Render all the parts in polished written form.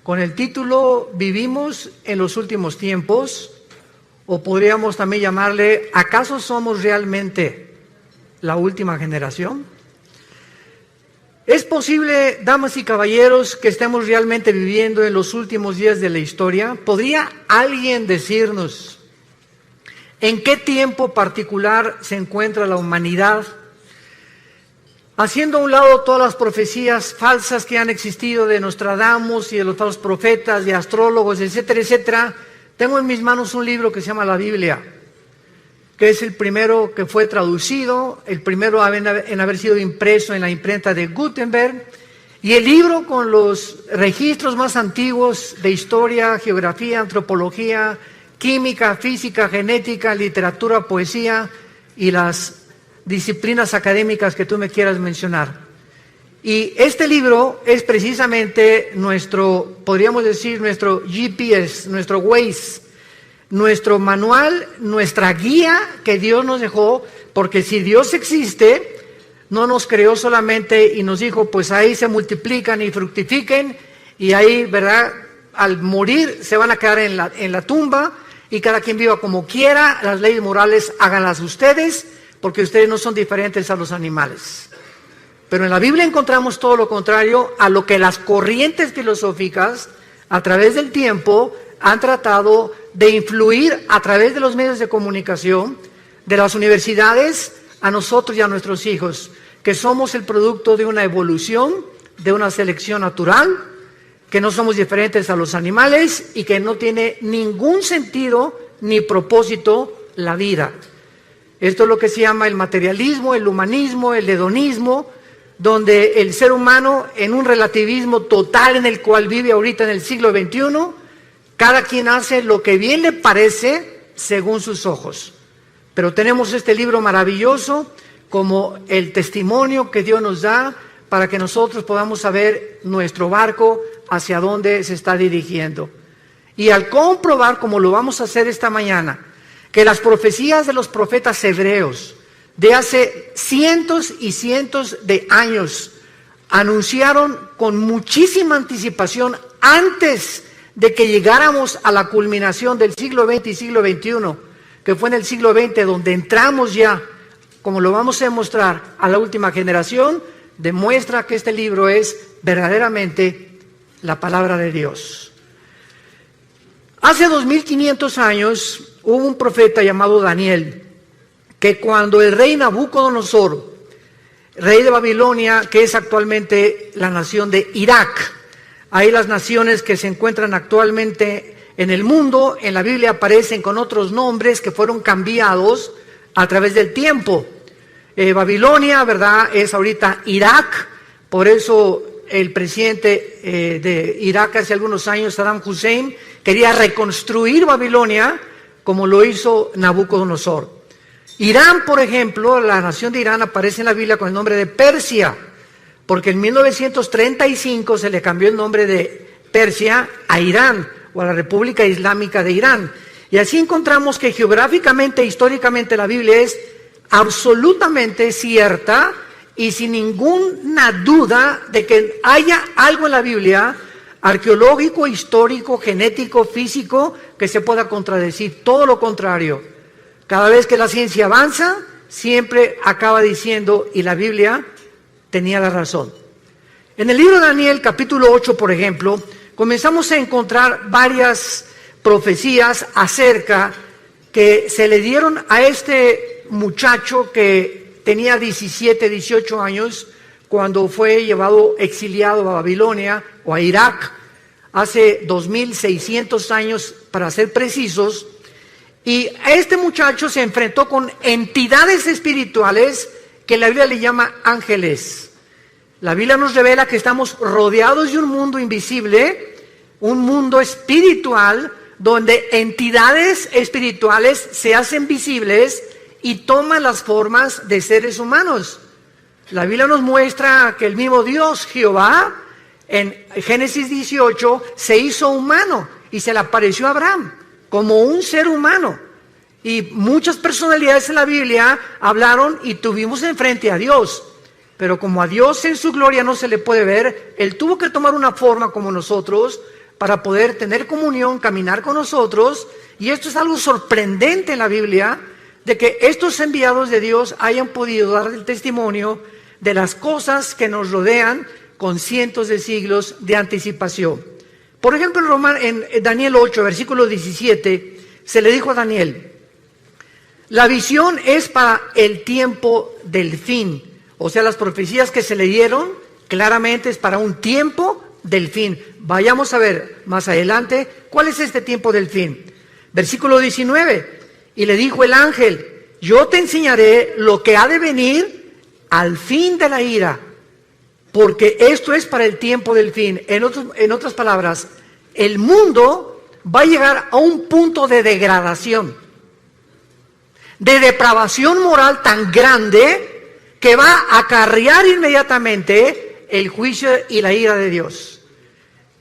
con el título Vivimos en los últimos tiempos, o podríamos también llamarle ¿acaso somos realmente la última generación? ¿Es posible, damas y caballeros, que estemos realmente viviendo en los últimos días de la historia? ¿Podría alguien decirnos en qué tiempo particular se encuentra la humanidad? Haciendo a un lado todas las profecías falsas que han existido de Nostradamus y de los falsos profetas, de astrólogos, etcétera, etcétera, tengo en mis manos un libro que se llama la Biblia, que es el primero que fue traducido, el primero en haber sido impreso en la imprenta de Gutenberg, y el libro con los registros más antiguos de historia, geografía, antropología, química, física, genética, literatura, poesía y las disciplinas académicas que tú me quieras mencionar. Y este libro es precisamente nuestro, podríamos decir, nuestro GPS, nuestro Waze, nuestro manual, nuestra guía que Dios nos dejó, porque si Dios existe, no nos creó solamente y nos dijo, pues ahí se multiplican y fructifiquen, y ahí, ¿verdad?, al morir se van a quedar en la tumba, y cada quien viva como quiera, las leyes morales háganlas ustedes, porque ustedes no son diferentes a los animales. Pero en la Biblia encontramos todo lo contrario a lo que las corrientes filosóficas a través del tiempo han tratado de influir a través de los medios de comunicación, de las universidades, a nosotros y a nuestros hijos, que somos el producto de una evolución, de una selección natural, que no somos diferentes a los animales y que no tiene ningún sentido ni propósito la vida. Esto es lo que se llama el materialismo, el humanismo, el hedonismo, donde el ser humano, en un relativismo total en el cual vive ahorita en el siglo XXI, cada quien hace lo que bien le parece según sus ojos. Pero tenemos este libro maravilloso como el testimonio que Dios nos da para que nosotros podamos saber nuestro barco hacia dónde se está dirigiendo. Y al comprobar, como lo vamos a hacer esta mañana, que las profecías de los profetas hebreos de hace cientos y cientos de años anunciaron con muchísima anticipación antes de que llegáramos a la culminación del siglo XX y siglo XXI, que fue en el siglo XX donde entramos ya, como lo vamos a demostrar, a la última generación, demuestra que este libro es verdaderamente la palabra de Dios. Hace 2500 años hubo un profeta llamado Daniel, que cuando el rey Nabucodonosor, rey de Babilonia, que es actualmente la nación de Irak, hay las naciones que se encuentran actualmente en el mundo, en la Biblia aparecen con otros nombres que fueron cambiados a través del tiempo. Babilonia, ¿verdad?, es ahorita Irak, por eso el presidente de Irak hace algunos años, Saddam Hussein, quería reconstruir Babilonia como lo hizo Nabucodonosor. Irán, por ejemplo, la nación de Irán aparece en la Biblia con el nombre de Persia, porque en 1935 se le cambió el nombre de Persia a Irán, o a la República Islámica de Irán. Y así encontramos que geográficamente e históricamente la Biblia es absolutamente cierta y sin ninguna duda de que haya algo en la Biblia arqueológico, histórico, genético, físico que se pueda contradecir. Todo lo contrario. Cada vez que la ciencia avanza, siempre acaba diciendo, y la Biblia tenía la razón. En el libro de Daniel, capítulo 8, por ejemplo, comenzamos a encontrar varias profecías acerca que se le dieron a este muchacho que tenía 17, 18 años cuando fue llevado exiliado a Babilonia o a Irak hace 2600 años para ser precisos. Y a este muchacho se enfrentó con entidades espirituales que la Biblia le llama ángeles. La Biblia nos revela que estamos rodeados de un mundo invisible, un mundo espiritual, donde entidades espirituales se hacen visibles y toman las formas de seres humanos. La Biblia nos muestra que el mismo Dios, Jehová, en Génesis 18, se hizo humano y se le apareció a Abraham como un ser humano. Y muchas personalidades en la Biblia hablaron y tuvimos enfrente a Dios. Pero como a Dios en su gloria no se le puede ver, Él tuvo que tomar una forma como nosotros para poder tener comunión, caminar con nosotros. Y esto es algo sorprendente en la Biblia, de que estos enviados de Dios hayan podido dar el testimonio de las cosas que nos rodean con cientos de siglos de anticipación. Por ejemplo, en Daniel 8, versículo 17, se le dijo a Daniel: la visión es para el tiempo del fin. O sea, las profecías que se le dieron claramente es para un tiempo del fin. Vayamos a ver más adelante cuál es este tiempo del fin. Versículo 19, y le dijo el ángel: yo te enseñaré lo que ha de venir al fin de la ira, porque esto es para el tiempo del fin. En otras palabras, el mundo va a llegar a un punto de degradación, de depravación moral tan grande que va a acarrear inmediatamente el juicio y la ira de Dios.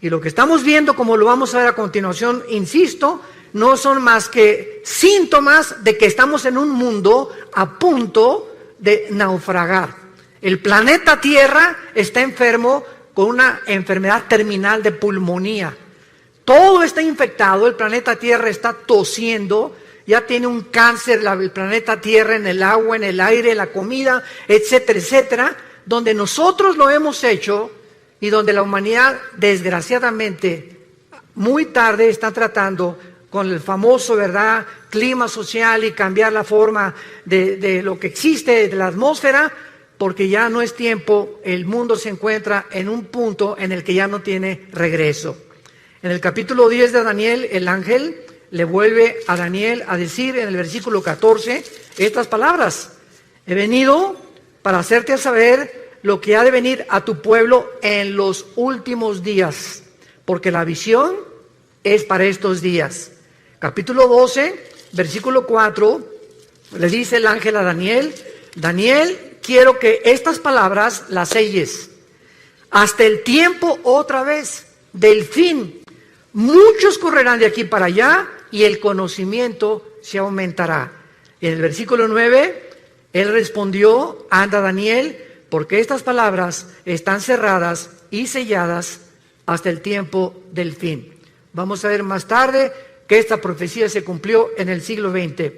Y lo que estamos viendo, como lo vamos a ver a continuación, insisto, no son más que síntomas de que estamos en un mundo a punto de naufragar. El planeta Tierra está enfermo con una enfermedad terminal de pulmonía. Todo está infectado, el planeta Tierra está tosiendo, ya tiene un cáncer el planeta Tierra en el agua, en el aire, en la comida, etcétera, etcétera, donde nosotros lo hemos hecho y donde la humanidad, desgraciadamente, muy tarde está tratando con el famoso, ¿verdad?, clima social y cambiar la forma de lo que existe, de la atmósfera, porque ya no es tiempo, el mundo se encuentra en un punto en el que ya no tiene regreso. En el capítulo 10 de Daniel, el ángel le vuelve a Daniel a decir en el versículo 14 estas palabras: he venido para hacerte saber lo que ha de venir a tu pueblo en los últimos días, porque la visión es para estos días. Capítulo 12, versículo 4, le dice el ángel a Daniel: Daniel, quiero que estas palabras las selles hasta el tiempo otra vez del fin. Muchos correrán de aquí para allá y el conocimiento se aumentará. En el versículo 9, él respondió: anda, Daniel, porque estas palabras están cerradas y selladas hasta el tiempo del fin. Vamos a ver más tarde que esta profecía se cumplió en el siglo XX.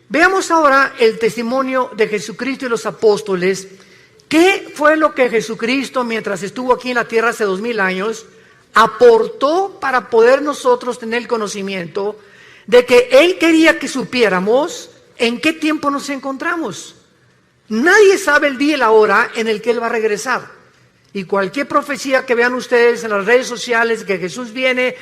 Veamos ahora el testimonio de Jesucristo y los apóstoles. ¿Qué fue lo que Jesucristo, mientras estuvo aquí en la tierra hace 2000 años, aportó para poder nosotros tener el conocimiento de que Él quería que supiéramos en qué tiempo nos encontramos? Nadie sabe el día y la hora en el que Él va a regresar. Y cualquier profecía que vean ustedes en las redes sociales, que Jesús viene,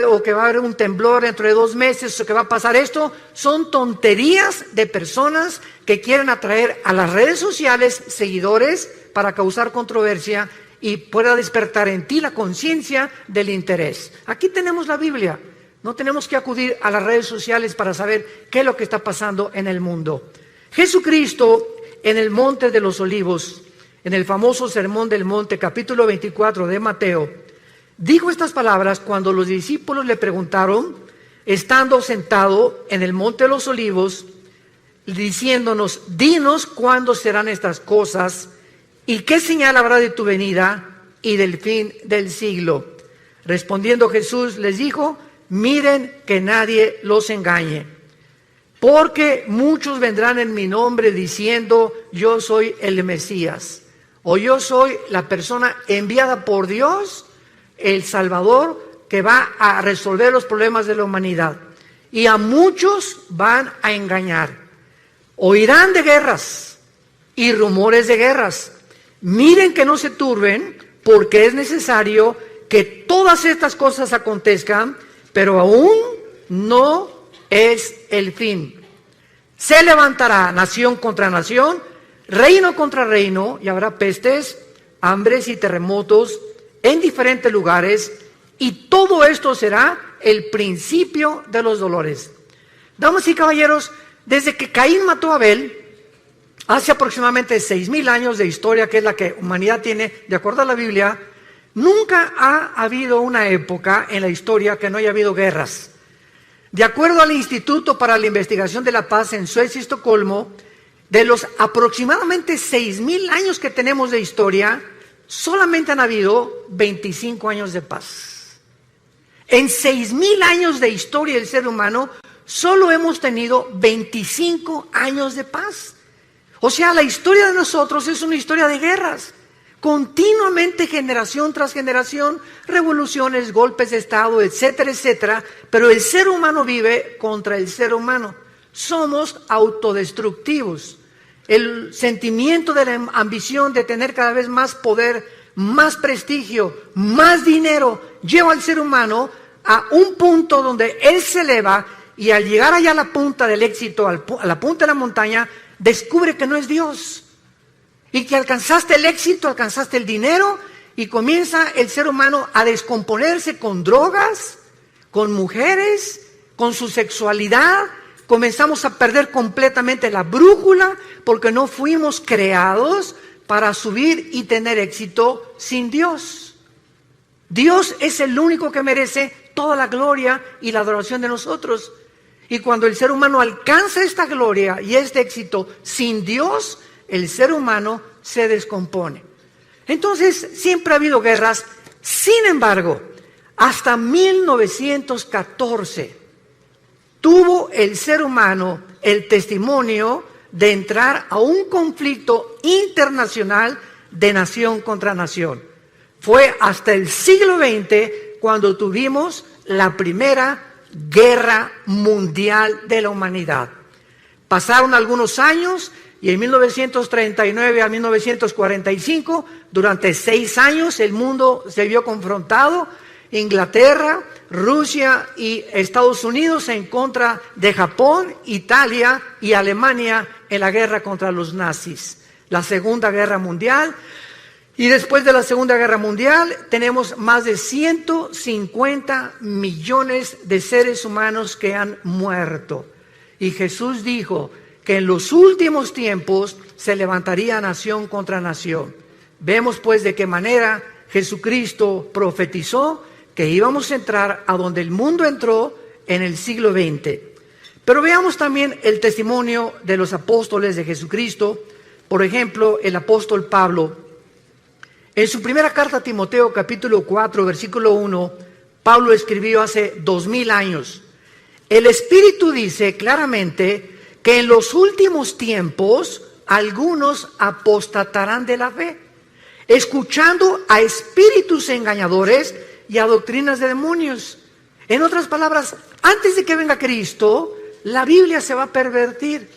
o que va a haber un temblor dentro de 2 meses, o que va a pasar esto, son tonterías de personas que quieren atraer a las redes sociales seguidores para causar controversia y pueda despertar en ti la conciencia del interés. Aquí tenemos la Biblia, no tenemos que acudir a las redes sociales para saber qué es lo que está pasando en el mundo. Jesucristo en el Monte de los Olivos, en el famoso Sermón del Monte, capítulo 24 de Mateo, dijo estas palabras cuando los discípulos le preguntaron, estando sentado en el Monte de los Olivos, diciéndonos: dinos cuándo serán estas cosas y qué señal habrá de tu venida y del fin del siglo. Respondiendo Jesús les dijo: miren que nadie los engañe, porque muchos vendrán en mi nombre diciendo: yo soy el Mesías, o yo soy la persona enviada por Dios, el Salvador, que va a resolver los problemas de la humanidad. Y a muchos van a engañar. Oirán de guerras y rumores de guerras. Miren que no se turben, porque es necesario que todas estas cosas acontezcan, pero aún no es el fin. Se levantará nación contra nación, reino contra reino, y habrá pestes, hambres y terremotos en diferentes lugares, y todo esto será el principio de los dolores. Damas y caballeros, desde que Caín mató a Abel, hace aproximadamente 6000 años de historia, que es la que la humanidad tiene, de acuerdo a la Biblia, nunca ha habido una época en la historia que no haya habido guerras. De acuerdo al Instituto para la Investigación de la Paz en Suecia y Estocolmo, de los aproximadamente 6000 años que tenemos de historia, solamente han habido 25 años de paz. En 6,000 años de historia del ser humano, solo hemos tenido 25 años de paz. O sea, la historia de nosotros es una historia de guerras. Continuamente, generación tras generación, revoluciones, golpes de Estado, etcétera, etcétera. Pero el ser humano vive contra el ser humano. Somos autodestructivos. El sentimiento de la ambición de tener cada vez más poder, más prestigio, más dinero, lleva al ser humano a un punto donde él se eleva y al llegar allá a la punta del éxito, a la punta de la montaña, descubre que no es Dios. Y que alcanzaste el éxito, alcanzaste el dinero y comienza el ser humano a descomponerse con drogas, con mujeres, con su sexualidad. Comenzamos a perder completamente la brújula porque no fuimos creados para subir y tener éxito sin Dios. Dios es el único que merece toda la gloria y la adoración de nosotros. Y cuando el ser humano alcanza esta gloria y este éxito sin Dios, el ser humano se descompone. Entonces, siempre ha habido guerras. Sin embargo, hasta 1914 tuvo el ser humano el testimonio de entrar a un conflicto internacional de nación contra nación. Fue hasta el siglo XX cuando tuvimos la primera guerra mundial de la humanidad. Pasaron algunos años y en 1939 a 1945, durante 6 años, el mundo se vio confrontado. Inglaterra, Rusia y Estados Unidos en contra de Japón, Italia y Alemania en la guerra contra los nazis. La Segunda Guerra Mundial. Y después de la Segunda Guerra Mundial tenemos más de 150 millones de seres humanos que han muerto. Y Jesús dijo que en los últimos tiempos se levantaría nación contra nación. Vemos pues de qué manera Jesucristo profetizó que íbamos a entrar a donde el mundo entró en el siglo XX. Pero veamos también el testimonio de los apóstoles de Jesucristo. Por ejemplo, el apóstol Pablo. En su primera carta a Timoteo, capítulo 4, versículo 1, Pablo escribió hace 2000 años. El Espíritu dice claramente que en los últimos tiempos algunos apostatarán de la fe, escuchando a espíritus engañadores y a doctrinas de demonios. En otras palabras, antes de que venga Cristo, la Biblia se va a pervertir.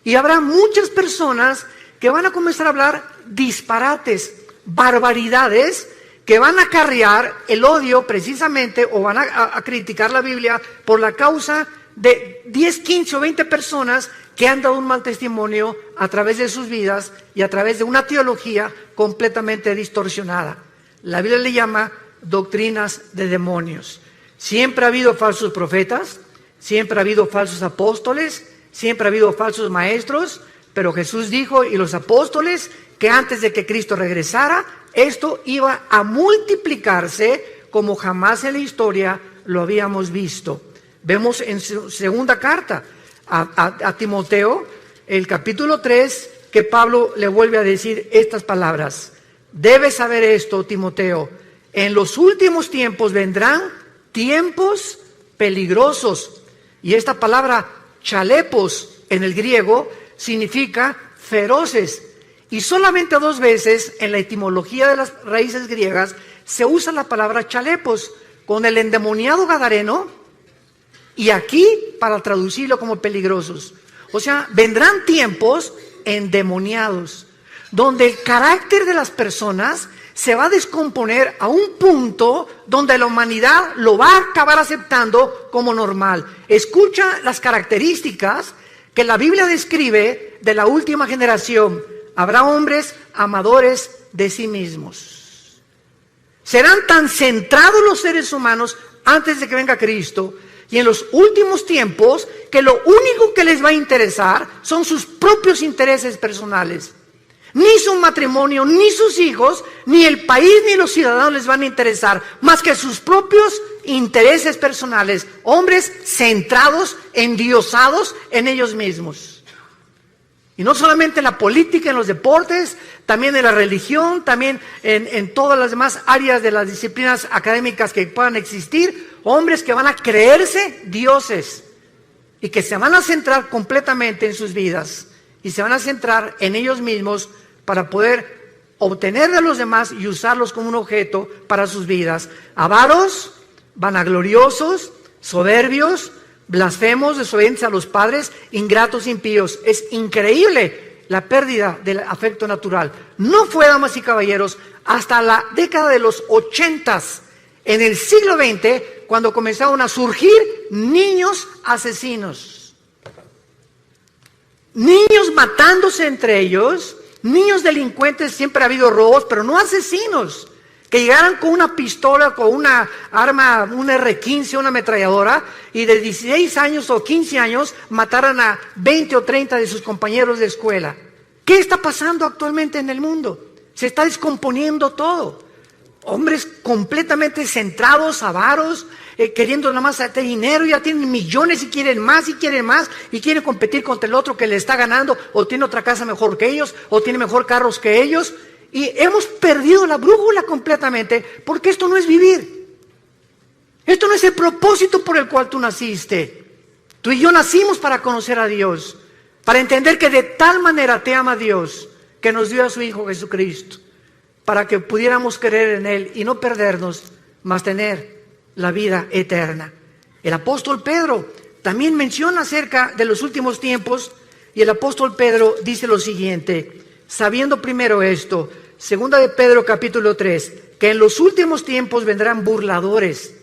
Y habrá muchas personas que van a comenzar a hablar disparates, barbaridades, que van a acarrear el odio precisamente, o van a criticar la Biblia por la causa de 10, 15 o 20 personas que han dado un mal testimonio a través de sus vidas y a través de una teología completamente distorsionada. La Biblia le llama doctrinas de demonios. Siempre ha habido falsos profetas, siempre ha habido falsos apóstoles, siempre ha habido falsos maestros, pero Jesús dijo, y los apóstoles, que antes de que Cristo regresara, esto iba a multiplicarse como jamás en la historia lo habíamos visto. Vemos en su segunda carta a Timoteo, el capítulo 3, que Pablo le vuelve a decir estas palabras. Debes saber esto, Timoteo, en los últimos tiempos vendrán tiempos peligrosos. Y esta palabra chalepos en el griego significa feroces. Y solamente 2 veces en la etimología de las raíces griegas se usa la palabra chalepos, con el endemoniado gadareno y aquí para traducirlo como peligrosos. O sea, vendrán tiempos endemoniados, donde el carácter de las personas se va a descomponer a un punto donde la humanidad lo va a acabar aceptando como normal. Escucha las características que la Biblia describe de la última generación. Habrá hombres amadores de sí mismos. Serán tan centrados los seres humanos antes de que venga Cristo y en los últimos tiempos que lo único que les va a interesar son sus propios intereses personales. Ni su matrimonio, ni sus hijos, ni el país, ni los ciudadanos les van a interesar más que sus propios intereses personales. Hombres centrados, endiosados en ellos mismos. Y no solamente en la política, en los deportes, también en la religión, también en todas las demás áreas de las disciplinas académicas que puedan existir. hombres que van a creerse dioses y que se van a centrar completamente en sus vidas y se van a centrar en ellos mismos para poder obtener de los demás y usarlos como un objeto para sus vidas. Avaros, vanagloriosos, soberbios, blasfemos, desobedientes a los padres, ingratos, impíos. Es increíble la pérdida del afecto natural. No fue, damas y caballeros, hasta la década de los 80s, en el siglo XX, cuando comenzaron a surgir niños asesinos. Niños matándose entre ellos. Niños delincuentes, siempre ha habido robos, pero no asesinos, que llegaran con una pistola, con una arma, un R-15, una ametralladora, y de 16 años o 15 años mataran a 20 o 30 de sus compañeros de escuela. ¿Qué está pasando actualmente en el mundo? Se está descomponiendo todo. Hombres completamente centrados, avaros, queriendo nada más hacer dinero, ya tienen millones y quieren más y quieren más y quieren competir contra el otro que le está ganando o tiene otra casa mejor que ellos o tiene mejor carros que ellos, y hemos perdido la brújula completamente, porque esto no es vivir. Esto no es el propósito por el cual tú naciste. Tú y yo nacimos para conocer a Dios, para entender que de tal manera te ama Dios que nos dio a su Hijo Jesucristo, para que pudiéramos creer en Él y no perdernos, mas tener la vida eterna. El apóstol Pedro también menciona acerca de los últimos tiempos, y el apóstol Pedro dice lo siguiente, sabiendo primero esto, segunda de Pedro capítulo 3, que en los últimos tiempos vendrán burladores,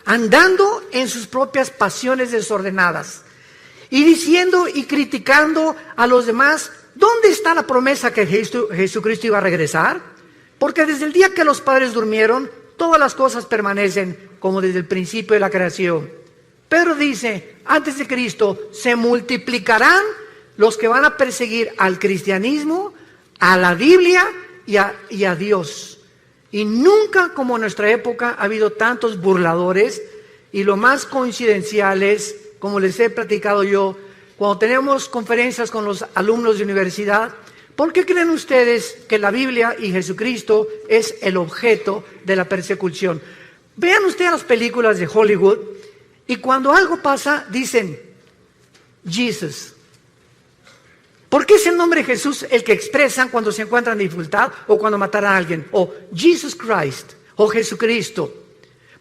andando en sus propias pasiones desordenadas, y diciendo y criticando a los demás, ¿dónde está la promesa que Jesucristo iba a regresar? Porque desde el día que los padres durmieron, todas las cosas permanecen como desde el principio de la creación. Pedro dice, antes de Cristo se multiplicarán los que van a perseguir al cristianismo, a la Biblia y a Dios. Y nunca como en nuestra época ha habido tantos burladores, y lo más coincidencial es, como les he platicado yo, cuando tenemos conferencias con los alumnos de universidad, ¿por qué creen ustedes que la Biblia y Jesucristo es el objeto de la persecución? Vean ustedes las películas de Hollywood y cuando algo pasa dicen Jesus. ¿Por qué es el nombre de Jesús el que expresan cuando se encuentran en dificultad o cuando matan a alguien? O Jesus Christ o Jesucristo.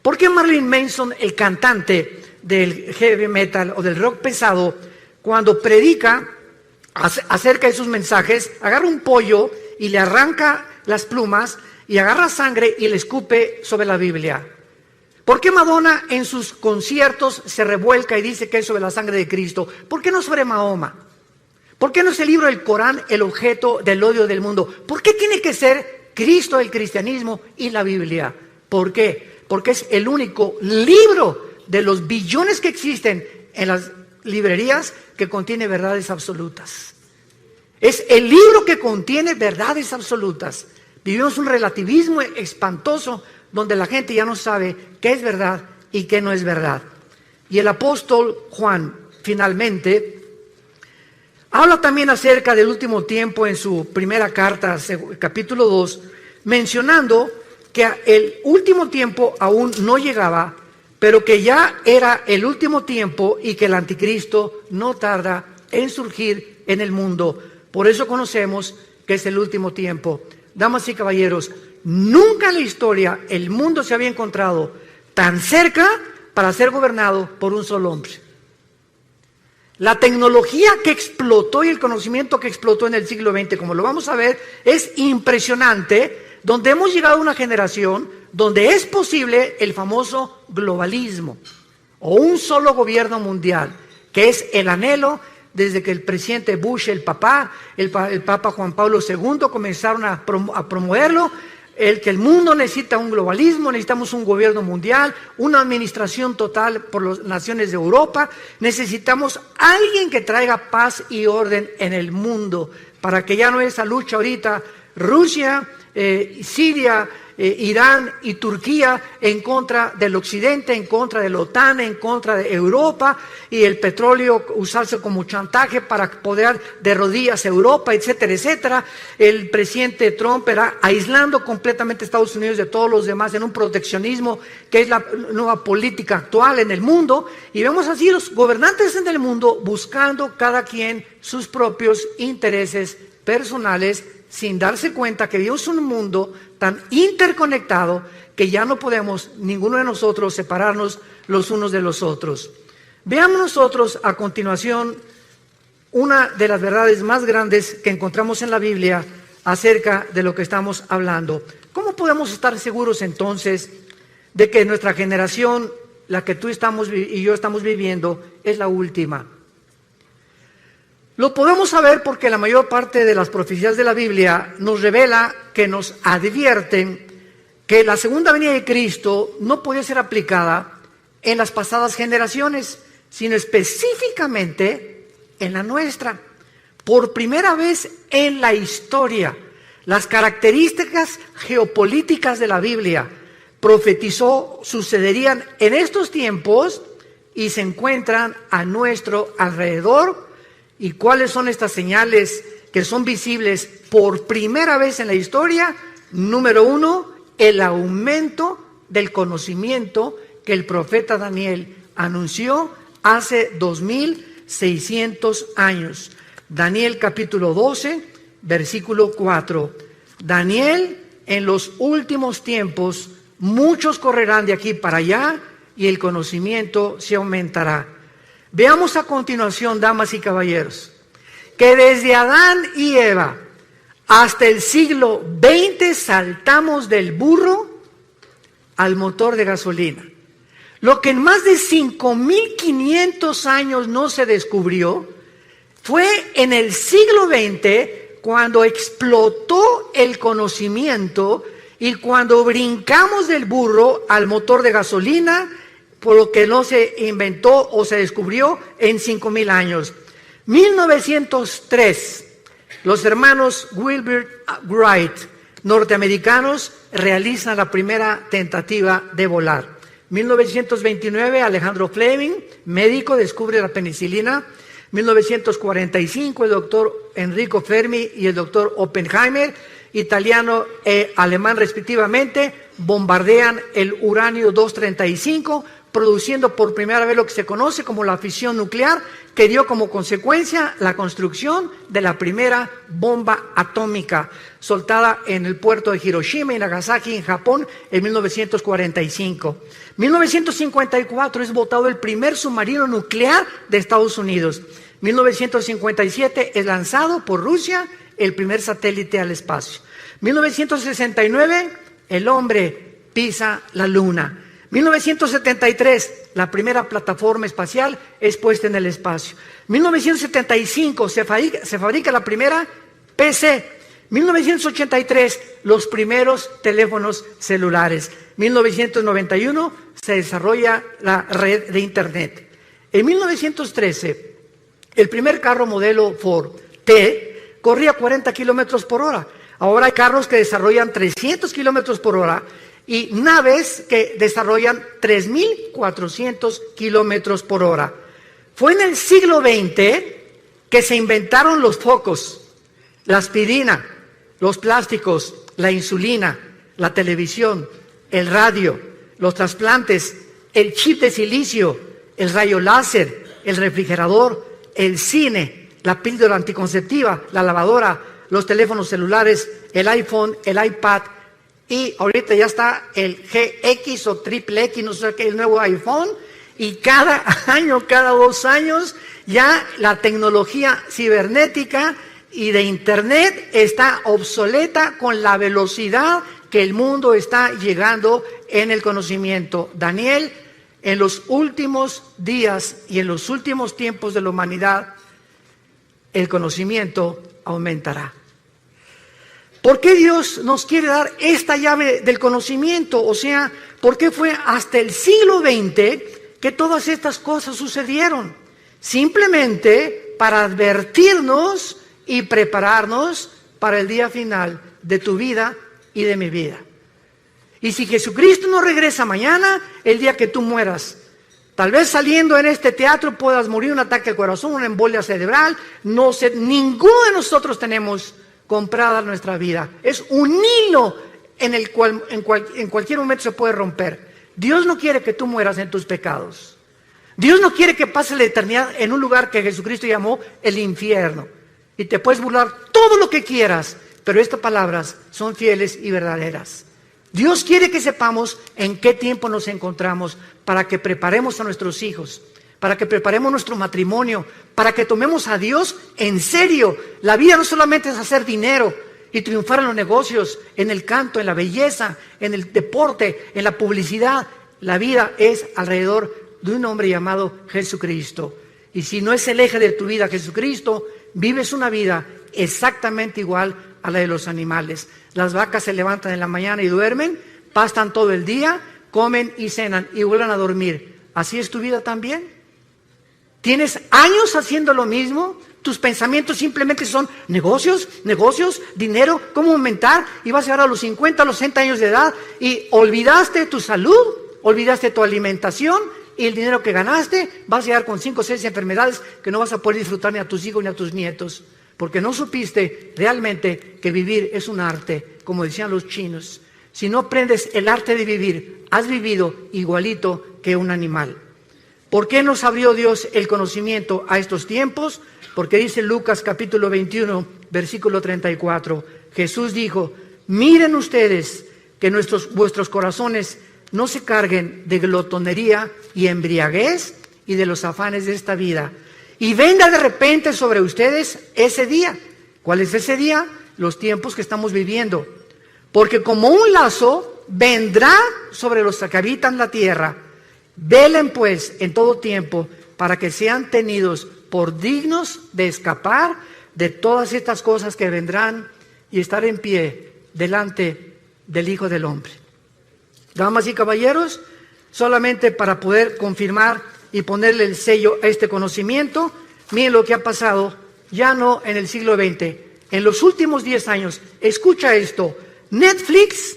¿Por qué Marilyn Manson, el cantante del heavy metal o del rock pesado, cuando predica acerca de sus mensajes, agarra un pollo y le arranca las plumas y agarra sangre y le escupe sobre la Biblia? ¿Por qué Madonna en sus conciertos se revuelca y dice que es sobre la sangre de Cristo? ¿Por qué no sobre Mahoma? ¿Por qué no es el libro del Corán el objeto del odio del mundo? ¿Por qué tiene que ser Cristo, el cristianismo y la Biblia? ¿Por qué? Porque es el único libro de los billones que existen en las librerías que contiene verdades absolutas. Es el libro que contiene verdades absolutas. Vivimos un relativismo espantoso donde la gente ya no sabe qué es verdad y qué no es verdad. Y el apóstol Juan finalmente habla también acerca del último tiempo en su primera carta, capítulo 2, mencionando que el último tiempo aún no llegaba, pero que ya era el último tiempo y que el anticristo no tarda en surgir en el mundo. Por eso conocemos que es el último tiempo. Damas y caballeros, nunca en la historia el mundo se había encontrado tan cerca para ser gobernado por un solo hombre. La tecnología que explotó y el conocimiento que explotó en el siglo XX, como lo vamos a ver, es impresionante, donde hemos llegado a una generación donde es posible el famoso globalismo o un solo gobierno mundial, que es el anhelo desde que el presidente Bush, el Papa Juan Pablo II comenzaron a promoverlo, que el mundo necesita un globalismo, necesitamos un gobierno mundial, una administración total por las naciones de Europa, necesitamos alguien que traiga paz y orden en el mundo, para que ya no esa lucha ahorita, Rusia, Siria, Irán y Turquía en contra del occidente, en contra de la OTAN, en contra de Europa, y el petróleo usarse como chantaje para poder de rodillas a Europa, etcétera, etcétera. El presidente Trump era aislando completamente a Estados Unidos de todos los demás en un proteccionismo que es la nueva política actual en el mundo, y vemos así los gobernantes en el mundo buscando cada quien sus propios intereses personales, sin darse cuenta que vivimos en un mundo tan interconectado que ya no podemos ninguno de nosotros separarnos los unos de los otros. Veamos nosotros a continuación una de las verdades más grandes que encontramos en la Biblia acerca de lo que estamos hablando. ¿Cómo podemos estar seguros entonces de que nuestra generación, la que tú y yo estamos viviendo, es la última? Lo podemos saber porque la mayor parte de las profecías de la Biblia nos revela, que nos advierten que la segunda venida de Cristo no podía ser aplicada en las pasadas generaciones, sino específicamente en la nuestra. Por primera vez en la historia, las características geopolíticas de la Biblia profetizó sucederían en estos tiempos y se encuentran a nuestro alrededor. ¿Y cuáles son estas señales que son visibles por primera vez en la historia? Número 1, el aumento del conocimiento que el profeta Daniel anunció hace 2600 años. Daniel capítulo 12, versículo 4. Daniel, en los últimos tiempos, muchos correrán de aquí para allá y el conocimiento se aumentará. Veamos a continuación, damas y caballeros, que desde Adán y Eva hasta el siglo XX saltamos del burro al motor de gasolina. Lo que en más de 5.500 años no se descubrió fue en el siglo XX cuando explotó el conocimiento y cuando brincamos del burro al motor de gasolina, por lo que no se inventó o se descubrió en 5.000 años. 1903, los hermanos Wilbur Wright, norteamericanos, realizan la primera tentativa de volar. 1929, Alejandro Fleming, médico, descubre la penicilina. 1945, el doctor Enrico Fermi y el doctor Oppenheimer, italiano e alemán respectivamente, bombardean el uranio 235, produciendo por primera vez lo que se conoce como la fisión nuclear, que dio como consecuencia la construcción de la primera bomba atómica, soltada en el puerto de Hiroshima y Nagasaki, en Japón, en 1945. 1954 es botado el primer submarino nuclear de Estados Unidos. 1957 es lanzado por Rusia el primer satélite al espacio. 1969, el hombre pisa la luna. 1973, la primera plataforma espacial es puesta en el espacio. 1975, se fabrica la primera PC. 1983, los primeros teléfonos celulares. 1991, se desarrolla la red de Internet. En 1913, el primer carro modelo Ford T corría 40 kilómetros por hora. Ahora hay carros que desarrollan 300 kilómetros por hora y naves que desarrollan 3.400 kilómetros por hora. Fue en el siglo XX que se inventaron los focos, la aspirina, los plásticos, la insulina, la televisión, el radio, los trasplantes, el chip de silicio, el rayo láser, el refrigerador, el cine, la píldora anticonceptiva, la lavadora, los teléfonos celulares, el iPhone, el iPad, y ahorita ya está el GX o triple X, no sé qué, el nuevo iPhone, y cada año, cada 2 años, ya la tecnología cibernética y de Internet está obsoleta con la velocidad que el mundo está llegando en el conocimiento. Daniel, en los últimos días y en los últimos tiempos de la humanidad, el conocimiento aumentará. ¿Por qué Dios nos quiere dar esta llave del conocimiento? O sea, ¿por qué fue hasta el siglo XX que todas estas cosas sucedieron? Simplemente para advertirnos y prepararnos para el día final de tu vida y de mi vida. Y si Jesucristo no regresa mañana, el día que tú mueras, tal vez saliendo en este teatro puedas morir un ataque al corazón, una embolia cerebral, no sé, ninguno de nosotros tenemos comprada nuestra vida. Es un hilo en el cual en cualquier momento se puede romper. Dios no quiere que tú mueras en tus pecados. Dios no quiere que pases la eternidad en un lugar que Jesucristo llamó el infierno. Y te puedes burlar todo lo que quieras, pero estas palabras son fieles y verdaderas. Dios quiere que sepamos en qué tiempo nos encontramos para que preparemos a nuestros hijos, para que preparemos nuestro matrimonio, para que tomemos a Dios en serio. La vida no solamente es hacer dinero y triunfar en los negocios, en el canto, en la belleza, en el deporte, en la publicidad. La vida es alrededor de un hombre llamado Jesucristo. Y si no es el eje de tu vida Jesucristo, vives una vida exactamente igual a la de los animales. Las vacas se levantan en la mañana y duermen, pastan todo el día, comen y cenan y vuelven a dormir. ¿Así es tu vida también? ¿Tienes años haciendo lo mismo? Tus pensamientos simplemente son negocios, dinero, cómo aumentar, y vas a llegar a los 50, a los 60 años de edad y olvidaste tu salud, olvidaste tu alimentación y el dinero que ganaste, vas a llegar con 5 o 6 enfermedades que no vas a poder disfrutar ni a tus hijos ni a tus nietos. Porque no supiste realmente que vivir es un arte, como decían los chinos. Si no aprendes el arte de vivir, has vivido igualito que un animal. ¿Por qué nos abrió Dios el conocimiento a estos tiempos? Porque dice Lucas capítulo 21, versículo 34. Jesús dijo, miren ustedes que vuestros corazones no se carguen de glotonería y embriaguez y de los afanes de esta vida. Y venga de repente sobre ustedes ese día. ¿Cuál es ese día? Los tiempos que estamos viviendo. Porque como un lazo vendrá sobre los que habitan la tierra. Velen pues en todo tiempo para que sean tenidos por dignos de escapar de todas estas cosas que vendrán y estar en pie delante del Hijo del Hombre. Damas y caballeros, solamente para poder confirmar y ponerle el sello a este conocimiento, miren lo que ha pasado, ya no en el siglo XX, en los últimos 10 años. Escucha esto, Netflix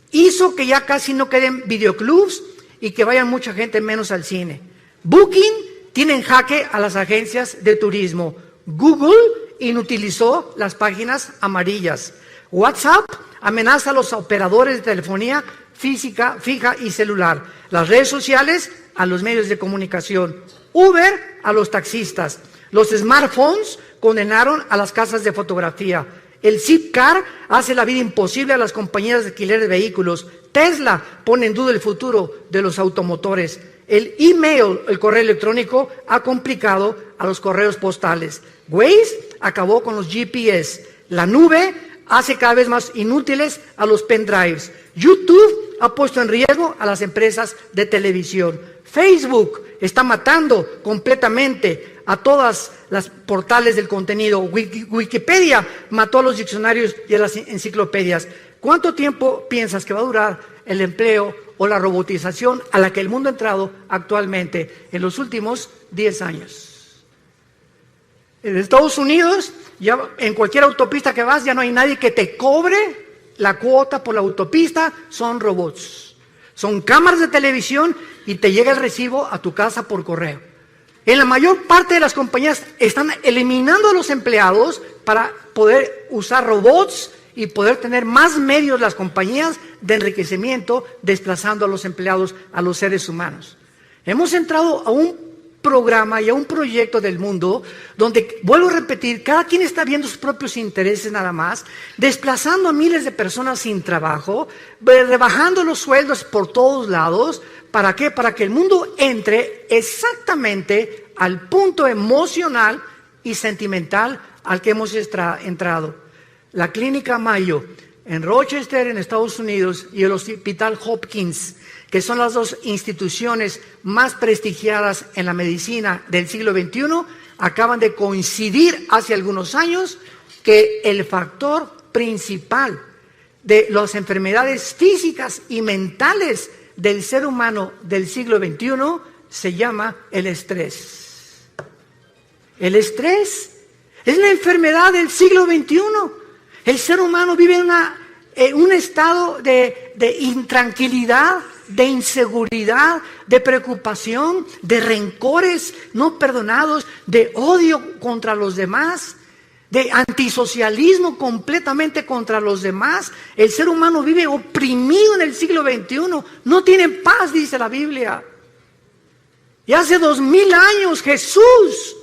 hizo que ya casi no queden videoclubs y que vayan mucha gente menos al cine. Booking tiene en jaque a las agencias de turismo. Google inutilizó las páginas amarillas. WhatsApp amenaza a los operadores de telefonía fija y celular. Las redes sociales a los medios de comunicación. Uber a los taxistas. Los smartphones condenaron a las casas de fotografía. El Zipcar hace la vida imposible a las compañías de alquiler de vehículos. Tesla pone en duda el futuro de los automotores. El email, el correo electrónico, ha complicado a los correos postales. Waze acabó con los GPS. La nube hace cada vez más inútiles a los pendrives. YouTube ha puesto en riesgo a las empresas de televisión. Facebook está matando completamente a todas las portales del contenido. Wikipedia mató a los diccionarios y a las enciclopedias. ¿Cuánto tiempo piensas que va a durar el empleo o la robotización a la que el mundo ha entrado actualmente en los últimos 10 años? En Estados Unidos, ya en cualquier autopista que vas, ya no hay nadie que te cobre la cuota por la autopista, son robots. Son cámaras de televisión y te llega el recibo a tu casa por correo. En la mayor parte de las compañías están eliminando a los empleados para poder usar robots y poder tener más medios las compañías de enriquecimiento, desplazando a los empleados, a los seres humanos. Hemos entrado a un programa y a un proyecto del mundo donde, vuelvo a repetir, cada quien está viendo sus propios intereses nada más, desplazando a miles de personas sin trabajo, rebajando los sueldos por todos lados. ¿Para qué? Para que el mundo entre exactamente al punto emocional y sentimental al que hemos entrado. La Clínica Mayo en Rochester, en Estados Unidos, y el Hospital Hopkins, que son las dos instituciones más prestigiadas en la medicina del siglo XXI, acaban de coincidir hace algunos años que el factor principal de las enfermedades físicas y mentales del ser humano del siglo XXI se llama el estrés. El estrés es la enfermedad del siglo XXI. El ser humano vive en un estado de de intranquilidad, de inseguridad, de preocupación, de rencores no perdonados, de odio contra los demás, de antisocialismo completamente contra los demás. El ser humano vive oprimido en el siglo XXI, no tiene paz, dice la Biblia. Y hace 2000 años Jesús,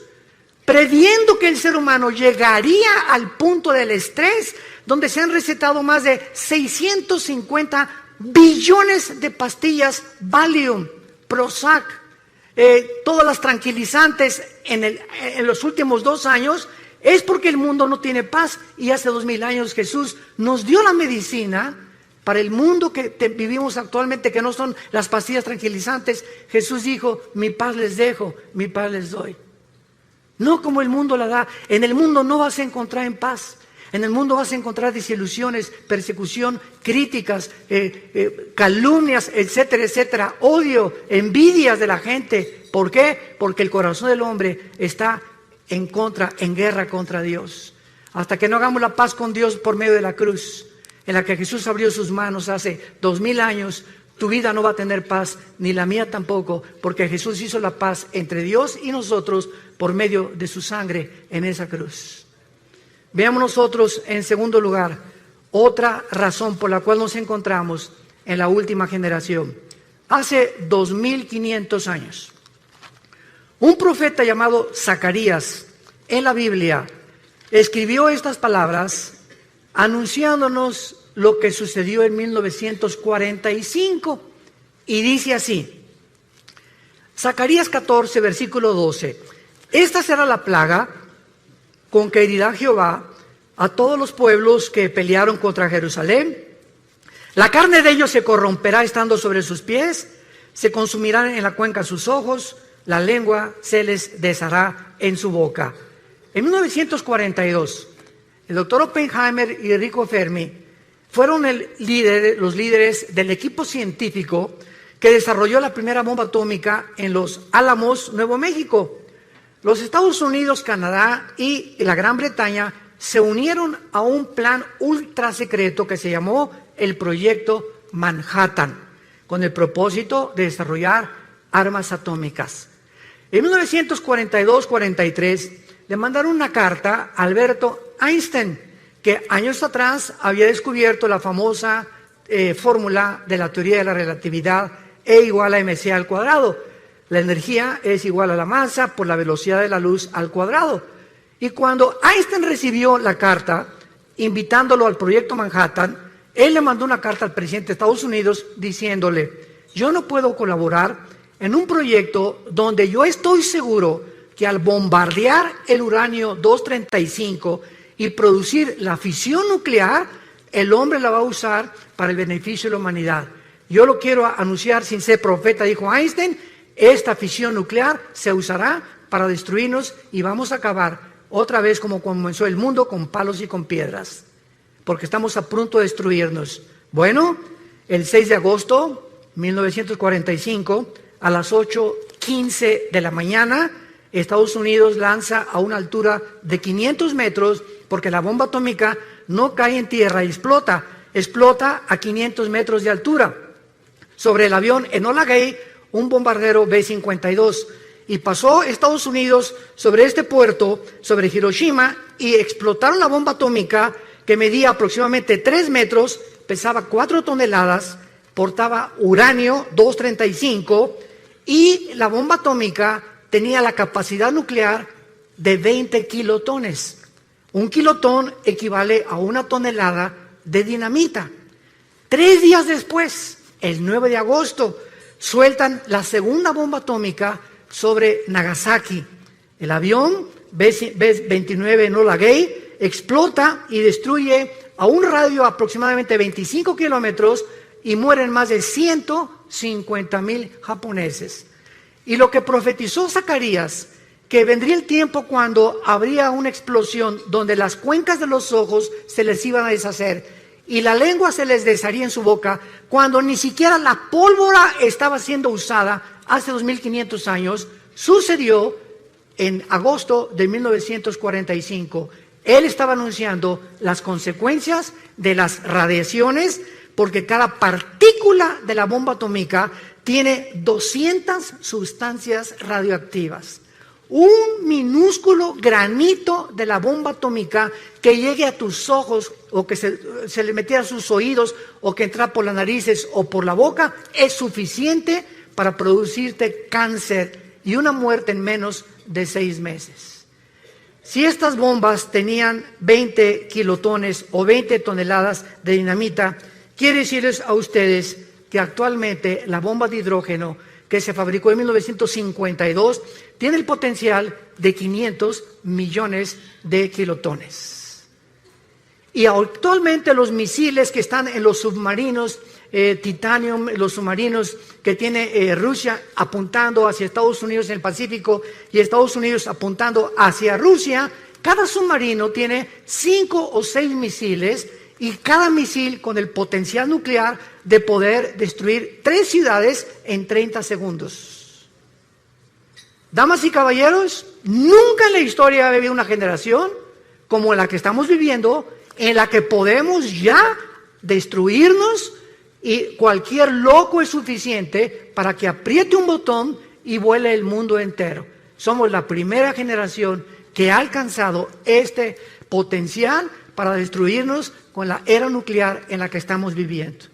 previendo que el ser humano llegaría al punto del estrés, donde se han recetado más de 650 billones de pastillas Valium, Prozac, todas las tranquilizantes en los últimos 2 años, es porque el mundo no tiene paz. Y hace 2000 años Jesús nos dio la medicina para el mundo que vivimos actualmente, que no son las pastillas tranquilizantes. Jesús dijo: mi paz les dejo, mi paz les doy. No como el mundo la da. En el mundo no vas a encontrar en paz. En el mundo vas a encontrar desilusiones, persecución, críticas, calumnias, etcétera, etcétera, odio, envidias de la gente. ¿Por qué? Porque el corazón del hombre está en guerra contra Dios. Hasta que no hagamos la paz con Dios por medio de la cruz, en la que Jesús abrió sus manos hace 2000 años, tu vida no va a tener paz, ni la mía tampoco, porque Jesús hizo la paz entre Dios y nosotros por medio de su sangre en esa cruz. Veamos nosotros, en segundo lugar, otra razón por la cual nos encontramos en la última generación. Hace 2500 años, un profeta llamado Zacarías en la Biblia escribió estas palabras anunciándonos lo que sucedió en 1945, y dice así: Zacarías 14, versículo 12: esta será la plaga con que herirá Jehová a todos los pueblos que pelearon contra Jerusalén. La carne de ellos se corromperá estando sobre sus pies, se consumirán en la cuenca sus ojos, la lengua se les deshará en su boca. En 1942, el doctor Oppenheimer y Enrico Fermi fueron los líderes del equipo científico que desarrolló la primera bomba atómica en Los Álamos, Nuevo México. Los Estados Unidos, Canadá y la Gran Bretaña se unieron a un plan ultra secreto que se llamó el Proyecto Manhattan, con el propósito de desarrollar armas atómicas. En 1942-43 le mandaron una carta a Alberto Einstein, que años atrás había descubierto la famosa fórmula de la teoría de la relatividad, E igual a mc al cuadrado. La energía es igual a la masa por la velocidad de la luz al cuadrado. Y cuando Einstein recibió la carta invitándolo al Proyecto Manhattan, él le mandó una carta al presidente de Estados Unidos diciéndole: yo no puedo colaborar en un proyecto donde yo estoy seguro que al bombardear el uranio 235 y producir la fisión nuclear, el hombre la va a usar para el beneficio de la humanidad. Yo lo quiero anunciar sin ser profeta, dijo Einstein. Esta fisión nuclear se usará para destruirnos y vamos a acabar otra vez como comenzó el mundo, con palos y con piedras, porque estamos a punto de destruirnos. Bueno, el 6 de agosto de 1945, a las 8:15 de la mañana, Estados Unidos lanza a una altura de 500 metros, porque la bomba atómica no cae en tierra y explota a 500 metros de altura. Sobre el avión Enola Gay, un bombardero B-52, y pasó Estados Unidos sobre este puerto, sobre Hiroshima, y explotaron la bomba atómica, que medía aproximadamente 3 metros, pesaba 4 toneladas, portaba uranio 235, y la bomba atómica tenía la capacidad nuclear de 20 kilotones. Un kilotón equivale a 1 tonelada de dinamita. 3 días después, el 9 de agosto, sueltan la segunda bomba atómica sobre Nagasaki. El avión B-29 Enola Gay explota y destruye a un radio de aproximadamente 25 kilómetros y mueren más de 150,000 japoneses. Y lo que profetizó Zacarías, que vendría el tiempo cuando habría una explosión donde las cuencas de los ojos se les iban a deshacer y la lengua se les desharía en su boca, cuando ni siquiera la pólvora estaba siendo usada hace 2500 años, sucedió en agosto de 1945. Él estaba anunciando las consecuencias de las radiaciones porque cada partícula de la bomba atómica tiene 200 sustancias radioactivas. Un minúsculo granito de la bomba atómica que llegue a tus ojos o que se le metiera a sus oídos o que entra por las narices o por la boca es suficiente para producirte cáncer y una muerte en menos de 6 meses. Si estas bombas tenían 20 kilotones o 20 toneladas de dinamita, quiero decirles a ustedes que actualmente la bomba de hidrógeno que se fabricó en 1952 tiene el potencial de 500 millones de kilotones. Y actualmente los misiles que están en los submarinos Titanium, los submarinos que tiene Rusia apuntando hacia Estados Unidos en el Pacífico y Estados Unidos apuntando hacia Rusia, cada submarino tiene 5 o 6 misiles y cada misil con el potencial nuclear de poder destruir 3 ciudades en 30 segundos. Damas y caballeros, nunca en la historia ha habido una generación como la que estamos viviendo en la que podemos ya destruirnos y cualquier loco es suficiente para que apriete un botón y vuele el mundo entero. Somos la primera generación que ha alcanzado este potencial para destruirnos con la era nuclear en la que estamos viviendo.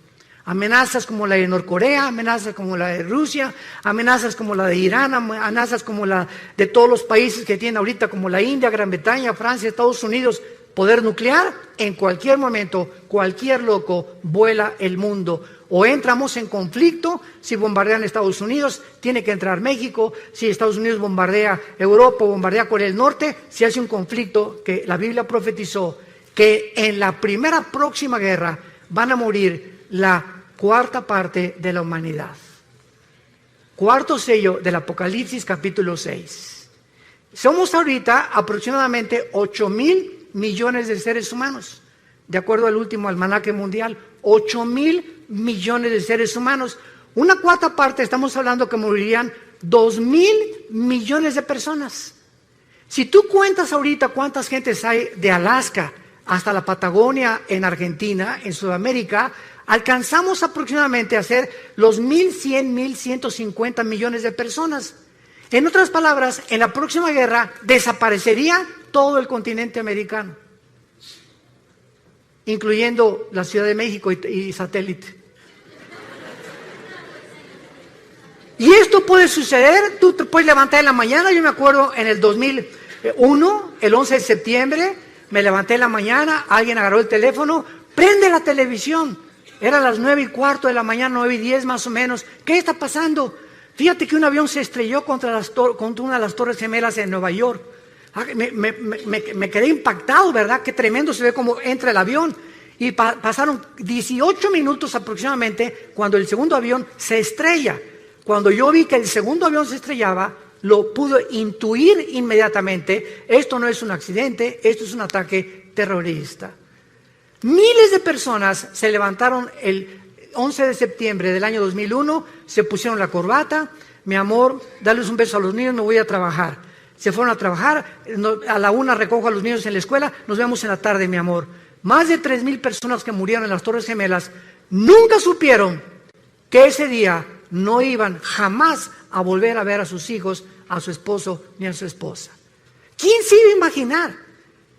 Amenazas como la de Norcorea, amenazas como la de Rusia, amenazas como la de Irán, amenazas como la de todos los países que tienen ahorita como la India, Gran Bretaña, Francia, Estados Unidos, poder nuclear, en cualquier momento, cualquier loco vuela el mundo. O entramos en conflicto, si bombardean Estados Unidos, tiene que entrar México, si Estados Unidos bombardea Europa, bombardea Corea del Norte, si hace un conflicto que la Biblia profetizó, que en la primera próxima guerra van a morir la 1/4 parte de la humanidad. 4º sello del Apocalipsis capítulo 6. Somos ahorita aproximadamente 8,000 millones de seres humanos, de acuerdo al último almanaque mundial, 8,000 millones de seres humanos. Una 1/4 parte, estamos hablando que morirían 2,000 millones de personas. Si tú cuentas ahorita cuántas gentes hay de Alaska hasta la Patagonia en Argentina, en Sudamérica, alcanzamos aproximadamente a ser los 1,100, 1,150 millones de personas. En otras palabras, en la próxima guerra desaparecería todo el continente americano, incluyendo la Ciudad de México y satélite. Y esto puede suceder, tú te puedes levantar en la mañana. Yo me acuerdo en el 2001, el 11 de septiembre, me levanté en la mañana, alguien agarró el teléfono, prende la televisión, eran las 9:15 de la mañana, 9:10 más o menos. ¿Qué está pasando? Fíjate que un avión se estrelló contra una de las Torres Gemelas en Nueva York. Me quedé impactado, ¿verdad? Qué tremendo se ve cómo entra el avión. Y pasaron 18 minutos aproximadamente cuando el segundo avión se estrella. Cuando yo vi que el segundo avión se estrellaba, lo pude intuir inmediatamente. Esto no es un accidente, esto es un ataque terrorista. Miles de personas se levantaron el 11 de septiembre del año 2001, se pusieron la corbata, mi amor, darles un beso a los niños, me voy a trabajar. Se fueron a trabajar, a la 1 recojo a los niños en la escuela, nos vemos en la tarde, mi amor. Más de 3,000 personas que murieron en las Torres Gemelas nunca supieron que ese día no iban jamás a volver a ver a sus hijos, a su esposo ni a su esposa. ¿Quién se iba a imaginar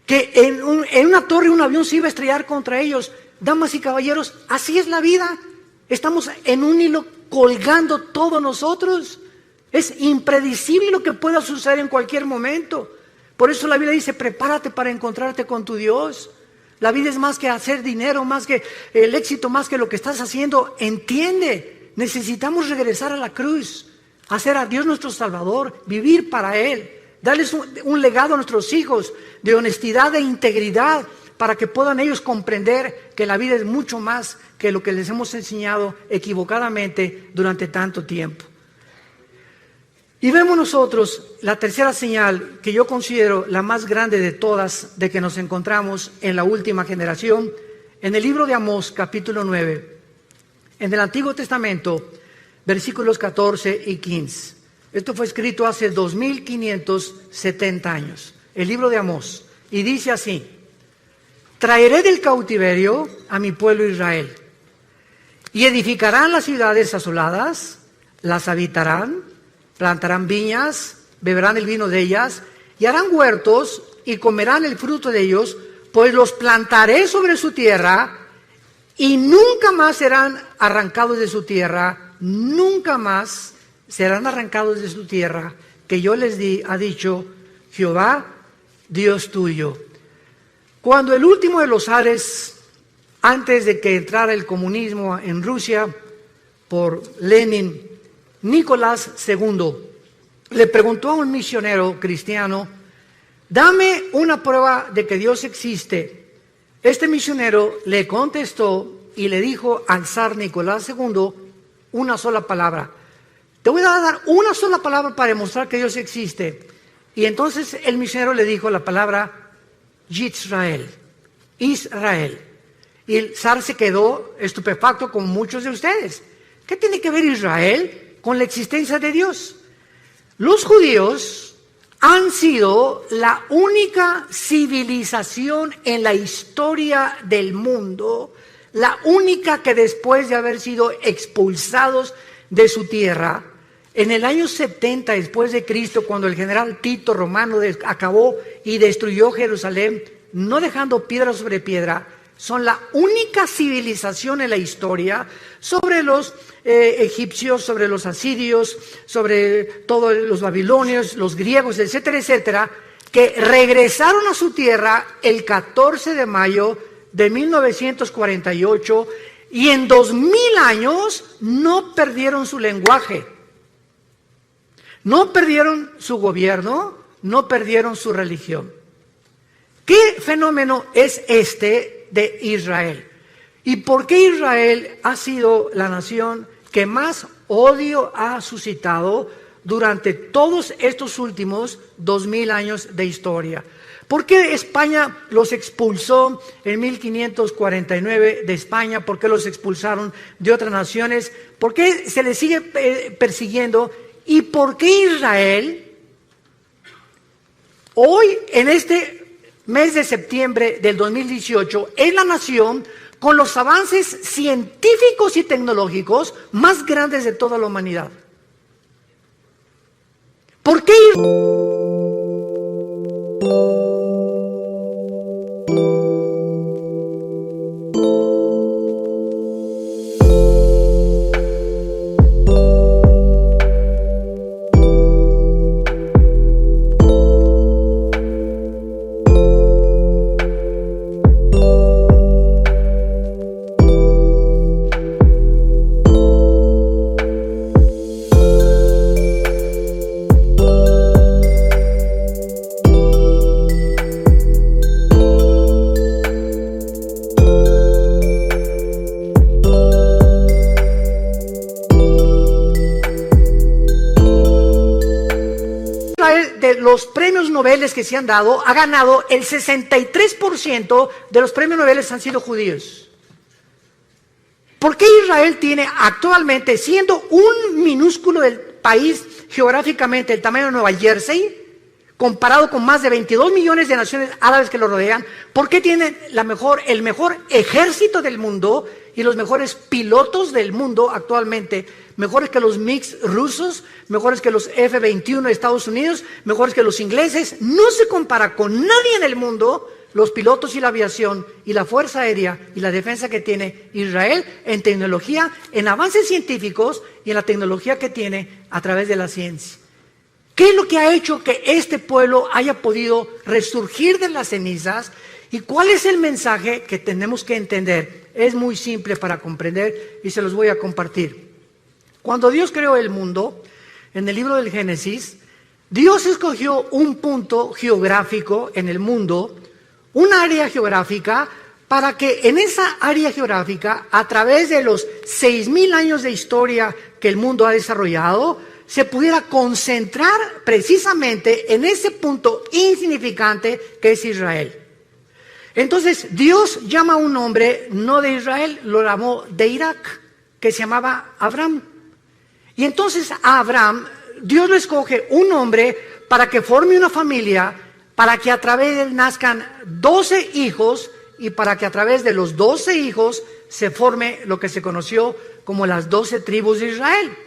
que en una torre un avión se iba a estrellar contra ellos? Damas y caballeros, así es la vida. Estamos en un hilo colgando todos nosotros. Es impredecible lo que pueda suceder en cualquier momento. Por eso la Biblia dice, prepárate para encontrarte con tu Dios. La vida es más que hacer dinero, más que el éxito, más que lo que estás haciendo. Entiende, necesitamos regresar a la cruz, hacer a Dios nuestro Salvador, vivir para Él, darles un legado a nuestros hijos de honestidad e integridad, para que puedan ellos comprender que la vida es mucho más que lo que les hemos enseñado equivocadamente durante tanto tiempo. Y vemos nosotros la tercera señal, que yo considero la más grande de todas, de que nos encontramos en la última generación, en el libro de Amós, capítulo 9, en el Antiguo Testamento, versículos 14 y 15. Esto fue escrito hace 2570 años, el libro de Amós, y dice así: traeré del cautiverio a mi pueblo Israel, Y edificarán las ciudades asoladas, las habitarán, plantarán viñas, beberán el vino de ellas, y harán huertos y comerán el fruto de ellos, pues los plantaré sobre su tierra, y nunca más serán arrancados de su tierra, nunca más serán arrancados de su tierra, que yo les di, ha dicho Jehová, Dios tuyo. Cuando el último de los zares, antes de que entrara el comunismo en Rusia, por Lenin, Nicolás II, le preguntó a un misionero cristiano, dame una prueba de que Dios existe. Este misionero le contestó y le dijo al zar Nicolás II una sola palabra. Te voy a dar una sola palabra para demostrar que Dios existe. Y entonces el misionero le dijo la palabra Yisrael, Israel. Y el zar se quedó estupefacto como muchos de ustedes. ¿Qué tiene que ver Israel con la existencia de Dios? Los judíos han sido la única civilización en la historia del mundo, la única que después de haber sido expulsados de su tierra, en el año 70 después de Cristo, cuando el general Tito romano acabó y destruyó Jerusalén, no dejando piedra sobre piedra, son la única civilización en la historia sobre los egipcios, sobre los asirios, sobre todos los babilonios, los griegos, etcétera, etcétera, que regresaron a su tierra el 14 de mayo de 1948 y en 2000 años no perdieron su lenguaje, no perdieron su gobierno, no perdieron su religión. ¿Qué fenómeno es este de Israel? ¿Y por qué Israel ha sido la nación que más odio ha suscitado durante todos estos últimos 2000 años de historia? ¿Por qué España los expulsó en 1549 de España? ¿Por qué los expulsaron de otras naciones? ¿Por qué se les sigue persiguiendo? ¿Y por qué Israel hoy, en este mes de septiembre del 2018, es la nación con los avances científicos y tecnológicos más grandes de toda la humanidad? ¿Por qué los premios Nobel que se han dado, ha ganado el 63% de los premios Nobel han sido judíos? ¿Por qué Israel tiene actualmente, siendo un minúsculo del país geográficamente, el tamaño de Nueva Jersey, comparado con más de 22 millones de naciones árabes que lo rodean, por qué tiene el mejor ejército del mundo y los mejores pilotos del mundo actualmente, mejores que los MiG rusos, mejores que los F-21 de Estados Unidos, mejores que los ingleses? No se compara con nadie en el mundo los pilotos y la aviación y la fuerza aérea y la defensa que tiene Israel en tecnología, en avances científicos y en la tecnología que tiene a través de la ciencia. ¿Qué es lo que ha hecho que este pueblo haya podido resurgir de las cenizas? ¿Y cuál es el mensaje que tenemos que entender? Es muy simple para comprender y se los voy a compartir. Cuando Dios creó el mundo, en el libro del Génesis, Dios escogió un punto geográfico en el mundo, un área geográfica, para que en esa área geográfica, a través de los 6,000 años de historia que el mundo ha desarrollado, se pudiera concentrar precisamente en ese punto insignificante que es Israel. Entonces Dios llama a un hombre no de Israel, lo llamó de Irak, que se llamaba Abraham. Y entonces a Abraham Dios le escoge un hombre para que forme una familia, para que a través de él nazcan 12 hijos y para que a través de los 12 hijos se forme lo que se conoció como las 12 tribus de Israel.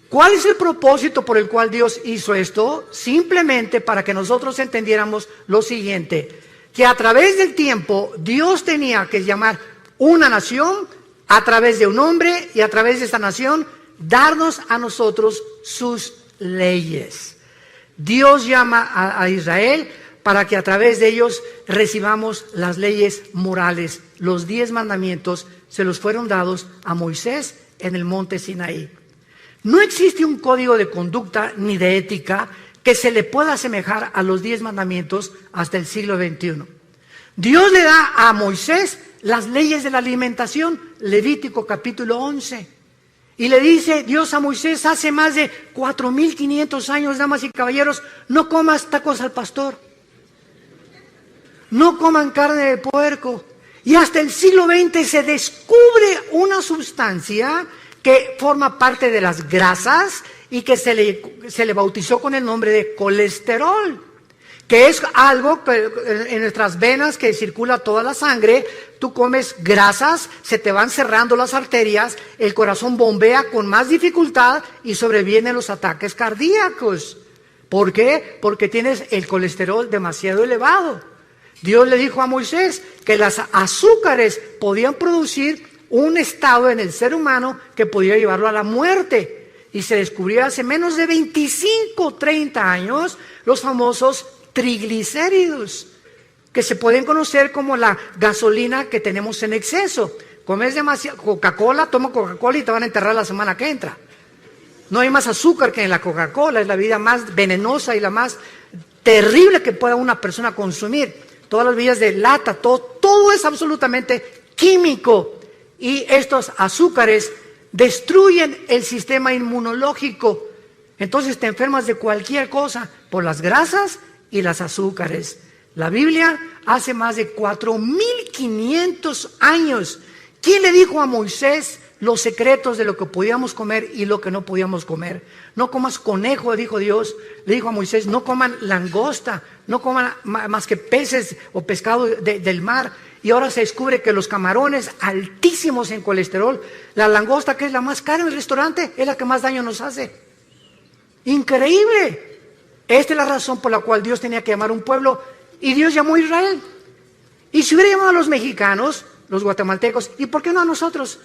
¿Cuál es el propósito por el cual Dios hizo esto? Simplemente para que nosotros entendiéramos lo siguiente, que a través del tiempo Dios tenía que llamar una nación a través de un hombre y a través de esta nación darnos a nosotros sus leyes. Dios llama a Israel para que a través de ellos recibamos las leyes morales. Los 10 mandamientos se los fueron dados a Moisés en el monte Sinaí. No existe un código de conducta ni de ética que se le pueda asemejar a los 10 mandamientos hasta el siglo XXI. Dios le da a Moisés las leyes de la alimentación, Levítico capítulo 11. Y le dice Dios a Moisés hace más de 4,500 años, damas y caballeros, no comas tacos al pastor, no coman carne de puerco. Y hasta el siglo XX se descubre una sustancia que forma parte de las grasas y que se le bautizó con el nombre de colesterol, que es algo que en nuestras venas que circula toda la sangre. Tú comes grasas, se te van cerrando las arterias, el corazón bombea con más dificultad y sobrevienen los ataques cardíacos. ¿Por qué? Porque tienes el colesterol demasiado elevado. Dios le dijo a Moisés que las azúcares podían producir un estado en el ser humano que podía llevarlo a la muerte. Y se descubrió hace menos de 25, 30 años los famosos triglicéridos, que se pueden conocer como la gasolina que tenemos en exceso. Comes demasiado Coca-Cola, toma Coca-Cola y te van a enterrar la semana que entra. No hay más azúcar que en la Coca-Cola, es la bebida más venenosa y la más terrible que pueda una persona consumir. Todas las bebidas de lata, todo es absolutamente químico. Y estos azúcares destruyen el sistema inmunológico. Entonces te enfermas de cualquier cosa por las grasas y las azúcares. La Biblia hace más de 4,500 años. ¿Quién le dijo a Moisés los secretos de lo que podíamos comer y lo que no podíamos comer? No comas conejo, dijo Dios. Le dijo a Moisés, no coman langosta, no coman más que peces o pescado del mar. Y ahora se descubre que los camarones altísimos en colesterol, la langosta, que es la más cara en el restaurante, es la que más daño nos hace. Increíble. Esta es la razón por la cual Dios tenía que llamar a un pueblo, y Dios llamó a Israel. Y si hubiera llamado a los mexicanos, los guatemaltecos, ¿y por qué no a nosotros?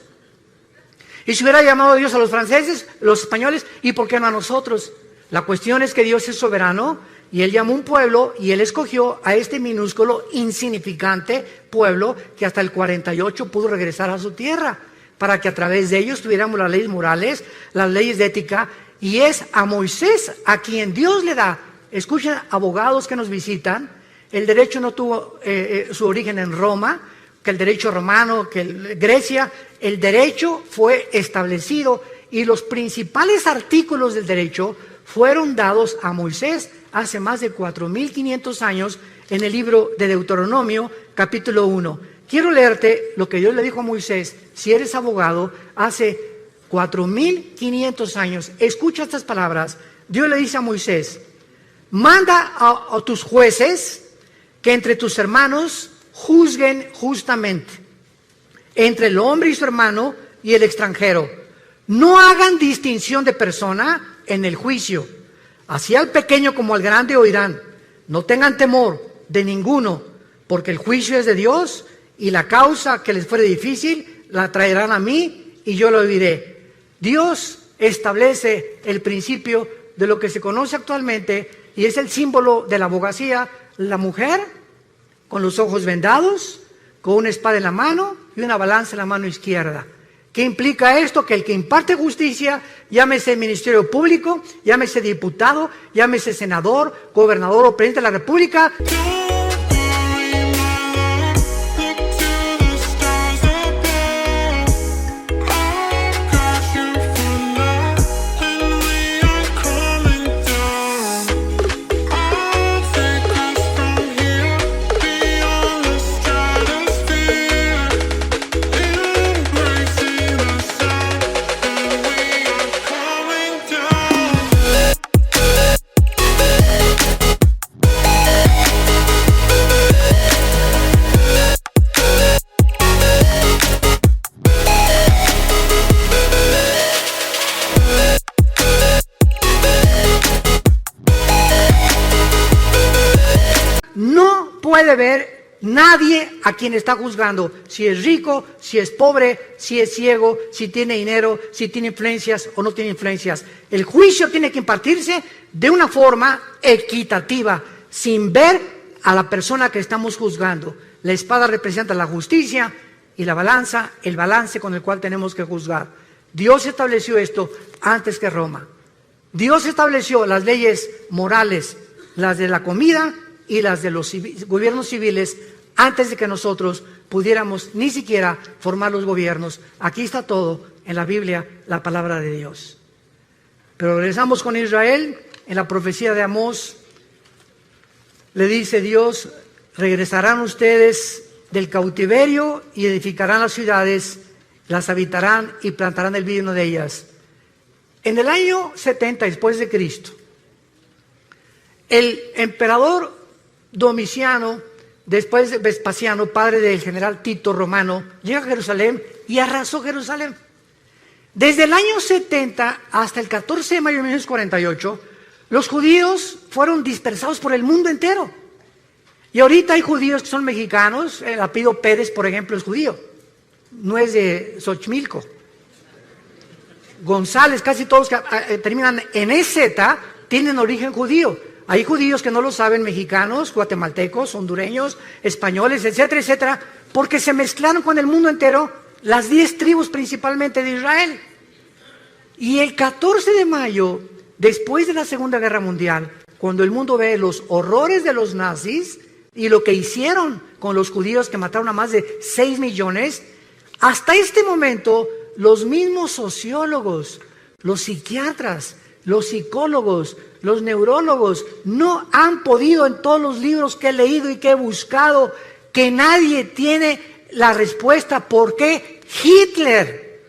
Y si hubiera llamado a Dios a los franceses, los españoles, ¿y por qué no a nosotros? La cuestión es que Dios es soberano, y Él llamó un pueblo, y Él escogió a este minúsculo, insignificante pueblo, que hasta el 48 pudo regresar a su tierra, para que a través de ellos tuviéramos las leyes morales, las leyes de ética. Y es a Moisés a quien Dios le da. Escuchen, abogados que nos visitan, el derecho no tuvo su origen en Roma, que el derecho romano, que Grecia. El derecho fue establecido y los principales artículos del derecho fueron dados a Moisés hace más de 4,500 años en el libro de Deuteronomio, capítulo 1. Quiero leerte lo que Dios le dijo a Moisés, si eres abogado, hace 4,500 años. Escucha estas palabras. Dios le dice a Moisés, manda a tus jueces que entre tus hermanos juzguen justamente, entre el hombre y su hermano y el extranjero. No hagan distinción de persona en el juicio. Así al pequeño como al grande oirán. No tengan temor de ninguno, porque el juicio es de Dios y la causa que les fuere difícil la traerán a mí y yo lo oiré. Dios establece el principio de lo que se conoce actualmente y es el símbolo de la abogacía, la mujer con los ojos vendados, con una espada en la mano y una balanza en la mano izquierda. ¿Qué implica esto? Que el que imparte justicia, llámese ministerio público, llámese diputado, llámese senador, gobernador o presidente de la república, puede ver nadie a quien está juzgando, si es rico, si es pobre, si es ciego, si tiene dinero, si tiene influencias o no tiene influencias. El juicio tiene que impartirse de una forma equitativa, sin ver a la persona que estamos juzgando. La espada representa la justicia y la balanza, el balance con el cual tenemos que juzgar. Dios estableció esto antes que Roma. Dios estableció las leyes morales, las de la comida y las de los gobiernos civiles, antes de que nosotros pudiéramos ni siquiera formar los gobiernos. Aquí está todo en la Biblia, la palabra de Dios. Pero regresamos con Israel. En la profecía de Amós le dice Dios: regresarán ustedes del cautiverio y edificarán las ciudades, las habitarán y plantarán el vino de ellas. En el año 70 después de Cristo, el emperador Domiciano, después de Vespasiano, padre del general Tito Romano, llega a Jerusalén y arrasó Jerusalén. Desde el año 70 hasta el 14 de mayo de 1948, los judíos fueron dispersados por el mundo entero. Y ahorita hay judíos que son mexicanos. El apellido Pérez, por ejemplo, es judío. No es de Xochimilco. González, casi todos que terminan en EZ tienen origen judío. Hay judíos que no lo saben, mexicanos, guatemaltecos, hondureños, españoles, etcétera, etcétera, porque se mezclaron con el mundo entero, las 10 tribus principalmente de Israel. Y el 14 de mayo, después de la Segunda Guerra Mundial, cuando el mundo ve los horrores de los nazis y lo que hicieron con los judíos que mataron a más de 6 millones, hasta este momento los mismos sociólogos, los psiquiatras, los psicólogos, los neurólogos no han podido, en todos los libros que he leído y que he buscado, que nadie tiene la respuesta por qué Hitler,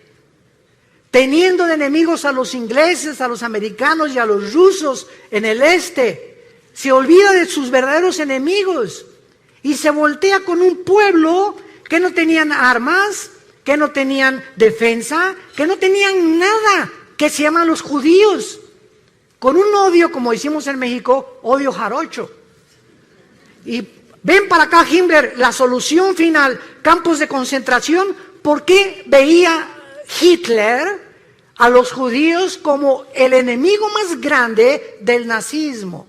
teniendo de enemigos a los ingleses, a los americanos y a los rusos en el este, se olvida de sus verdaderos enemigos y se voltea con un pueblo que no tenían armas, que no tenían defensa, que no tenían nada, que se llaman los judíos, con un odio, como decimos en México, odio jarocho. Y ven para acá Himmler, la solución final, campos de concentración. ¿Por qué veía Hitler a los judíos como el enemigo más grande del nazismo?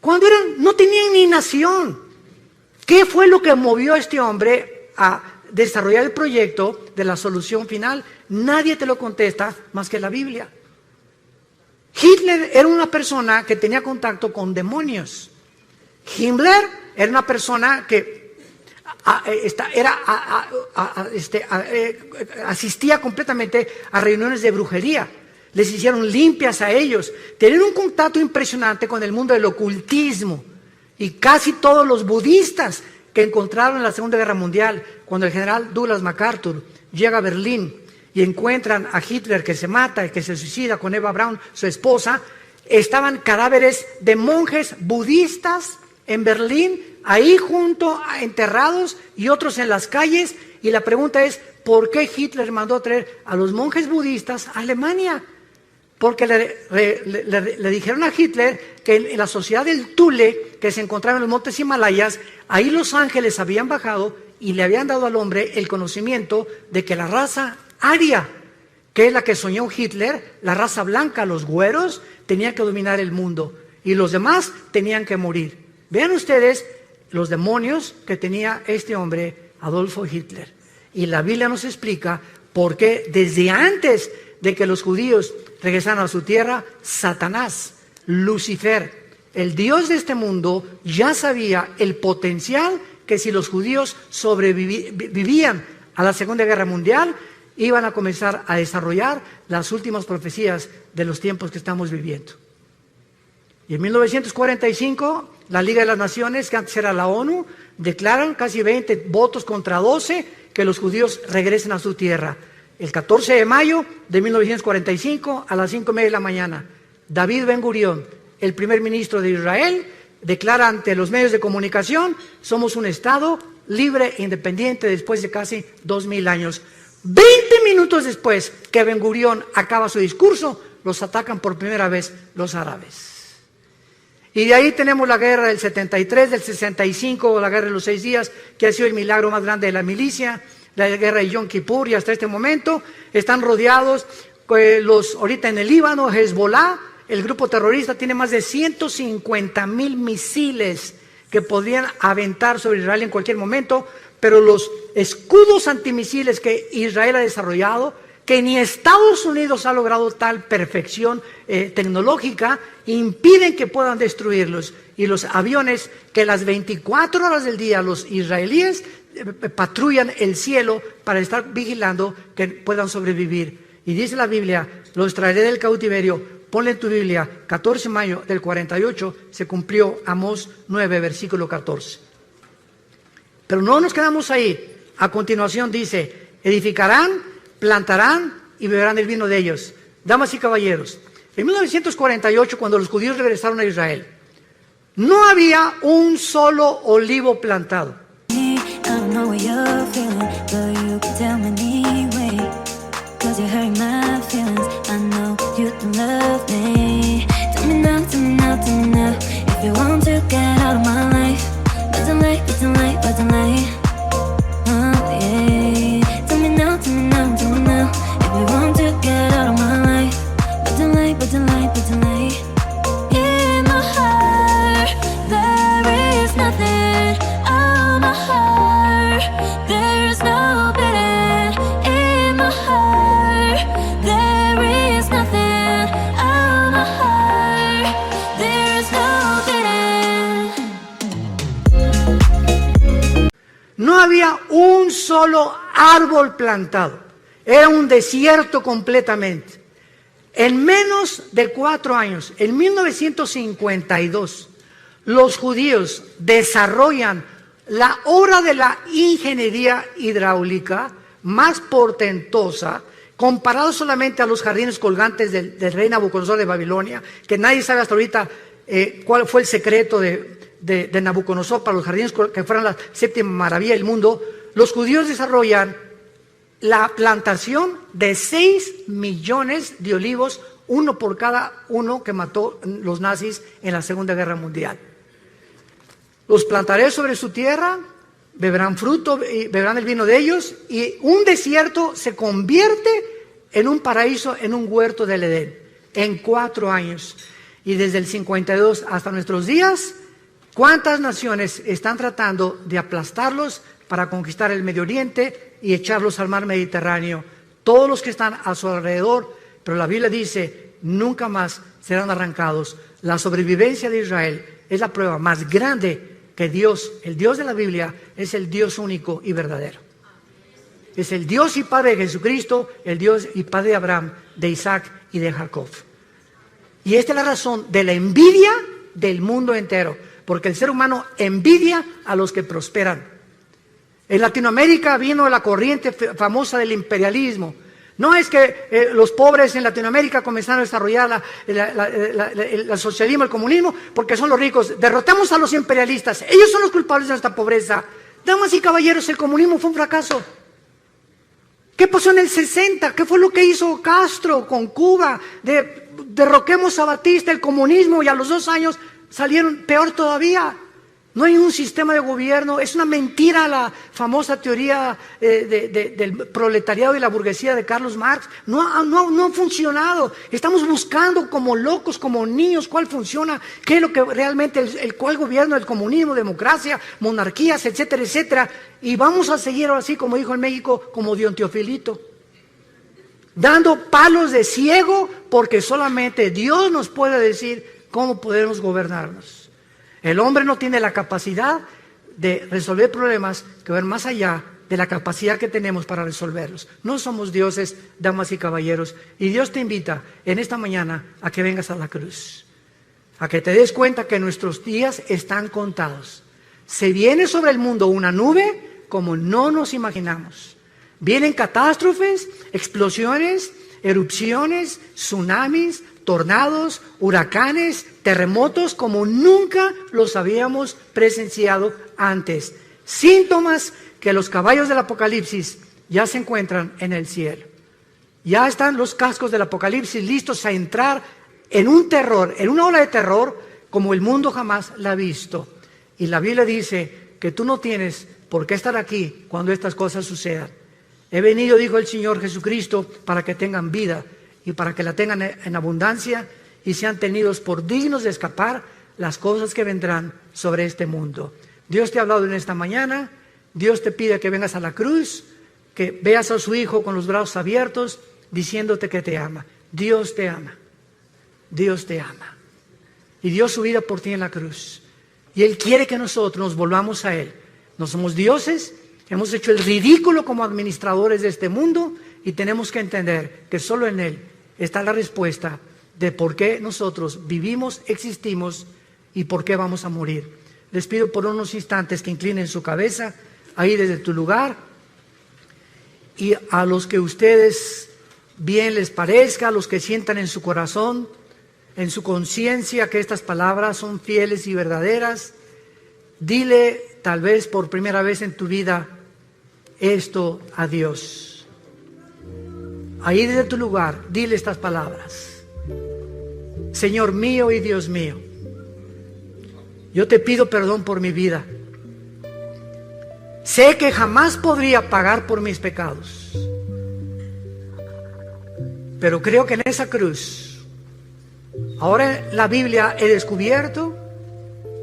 Cuando no tenían ni nación. ¿Qué fue lo que movió a este hombre a desarrollar el proyecto de la solución final? Nadie te lo contesta más que la Biblia. Hitler era una persona que tenía contacto con demonios. Himmler era una persona que asistía completamente a reuniones de brujería. Les hicieron limpias a ellos. Tenían un contacto impresionante con el mundo del ocultismo. Y casi todos los budistas que encontraron en la Segunda Guerra Mundial, cuando el general Douglas MacArthur llega a Berlín y encuentran a Hitler que se mata y que se suicida con Eva Braun, su esposa, estaban cadáveres de monjes budistas en Berlín, ahí junto, enterrados, y otros en las calles. Y la pregunta es, ¿por qué Hitler mandó a traer a los monjes budistas a Alemania? Porque le dijeron a Hitler que en la sociedad del Thule, que se encontraba en los montes Himalayas, ahí los ángeles habían bajado y le habían dado al hombre el conocimiento de que la raza aria, que es la que soñó Hitler, la raza blanca, los güeros, tenía que dominar el mundo y los demás tenían que morir. Vean ustedes los demonios que tenía este hombre, Adolfo Hitler. Y la Biblia nos explica por qué desde antes de que los judíos regresaran a su tierra, Satanás, Lucifer, el Dios de este mundo, ya sabía el potencial que si los judíos sobrevivían a la Segunda Guerra Mundial, iban a comenzar a desarrollar las últimas profecías de los tiempos que estamos viviendo. Y en 1945, la Liga de las Naciones, que antes era la ONU, declaran casi 20 votos contra 12 que los judíos regresen a su tierra. El 14 de mayo de 1945, a las 5:30 de la mañana, David Ben Gurión, el primer ministro de Israel, declara ante los medios de comunicación: somos un Estado libre e independiente después de casi 2000 años. 20 minutos después que Ben Gurión acaba su discurso, los atacan por primera vez los árabes. Y de ahí tenemos la guerra del 73, del 65, la guerra de los 6 días, que ha sido el milagro más grande de la milicia, la guerra de Yom Kippur, y hasta este momento están rodeados ahorita en el Líbano, Hezbollah, el grupo terrorista tiene más de 150,000 misiles que podrían aventar sobre Israel en cualquier momento, pero los escudos antimisiles que Israel ha desarrollado, que ni Estados Unidos ha logrado tal perfección tecnológica, impiden que puedan destruirlos. Y los aviones que las 24 horas del día los israelíes patrullan el cielo para estar vigilando que puedan sobrevivir. Y dice la Biblia, los traeré del cautiverio. Ponle en tu Biblia, 14 de mayo del 48, se cumplió Amós 9, versículo 14. Pero no nos quedamos ahí. A continuación dice, edificarán, plantarán y beberán el vino de ellos. Damas y caballeros, en 1948, cuando los judíos regresaron a Israel, no había un solo olivo plantado. No había un solo árbol plantado. Era un desierto completamente. En menos de 4 años, en 1952, los judíos desarrollan la obra de la ingeniería hidráulica más portentosa, comparado solamente a los jardines colgantes del rey Nabucodonosor de Babilonia, que nadie sabe hasta ahorita cuál fue el secreto de Nabucodonosor para los jardines que fueran la 7ª maravilla del mundo. Los judíos desarrollan la plantación de 6 millones de olivos, uno por cada uno que mató los nazis en la Segunda Guerra Mundial. Los plantaré sobre su tierra, beberán fruto y beberán el vino de ellos, y un desierto se convierte en un paraíso, en un huerto del Edén, en 4 años. Y desde el 52 hasta nuestros días, ¿cuántas naciones están tratando de aplastarlos para conquistar el Medio Oriente y echarlos al mar Mediterráneo? Todos los que están a su alrededor, pero la Biblia dice, nunca más serán arrancados. La sobrevivencia de Israel es la prueba más grande que Dios, el Dios de la Biblia, es el Dios único y verdadero. Es el Dios y Padre de Jesucristo, el Dios y Padre de Abraham, de Isaac y de Jacob. Y esta es la razón de la envidia del mundo entero, porque el ser humano envidia a los que prosperan. En Latinoamérica vino la corriente famosa del imperialismo. No es que los pobres en Latinoamérica comenzaron a desarrollar el socialismo, el comunismo, porque son los ricos. Derrotamos a los imperialistas. Ellos son los culpables de nuestra pobreza. Damas y caballeros, el comunismo fue un fracaso. ¿Qué pasó en el 60? ¿Qué fue lo que hizo Castro con Cuba? Derroquemos a Batista, el comunismo, y a los 2 años salieron peor todavía. No hay un sistema de gobierno. Es una mentira la famosa teoría del proletariado y la burguesía de Carlos Marx. No ha funcionado. Estamos buscando como locos, como niños, cuál funciona, qué es lo que realmente, cuál gobierno, el comunismo, democracia, monarquías, etcétera, etcétera. Y vamos a seguir así, como dijo en México, como Don Teofilito, dando palos de ciego, porque solamente Dios nos puede decir cómo podemos gobernarnos. El hombre no tiene la capacidad de resolver problemas que van más allá de la capacidad que tenemos para resolverlos. No somos dioses, damas y caballeros, y Dios te invita en esta mañana a que vengas a la cruz, a que te des cuenta que nuestros días están contados. Se viene sobre el mundo una nube como no nos imaginamos. Vienen catástrofes, explosiones, erupciones, tsunamis, tornados, huracanes, terremotos como nunca los habíamos presenciado antes. Síntomas que los caballos del Apocalipsis ya se encuentran en el cielo. Ya están los cascos del Apocalipsis listos a entrar en un terror, en una ola de terror como el mundo jamás la ha visto. Y la Biblia dice que tú no tienes por qué estar aquí cuando estas cosas sucedan. He venido, dijo el Señor Jesucristo, para que tengan vida y para que la tengan en abundancia y sean tenidos por dignos de escapar las cosas que vendrán sobre este mundo. Dios te ha hablado en esta mañana. Dios te pide que vengas a la cruz, que veas a su Hijo con los brazos abiertos, diciéndote que te ama. Dios te ama. Dios te ama. Y dio su vida por ti en la cruz. Y Él quiere que nosotros nos volvamos a Él. No somos dioses, hemos hecho el ridículo como administradores de este mundo y tenemos que entender que solo en Él está la respuesta de por qué nosotros vivimos, existimos y por qué vamos a morir. Les pido por unos instantes que inclinen su cabeza ahí desde tu lugar, y a los que ustedes bien les parezca, a los que sientan en su corazón, en su conciencia que estas palabras son fieles y verdaderas, dile tal vez por primera vez en tu vida esto a Dios. Ahí desde tu lugar, dile estas palabras: Señor mío y Dios mío, yo te pido perdón por mi vida. Sé que jamás podría pagar por mis pecados, pero creo que en esa cruz, ahora en la Biblia he descubierto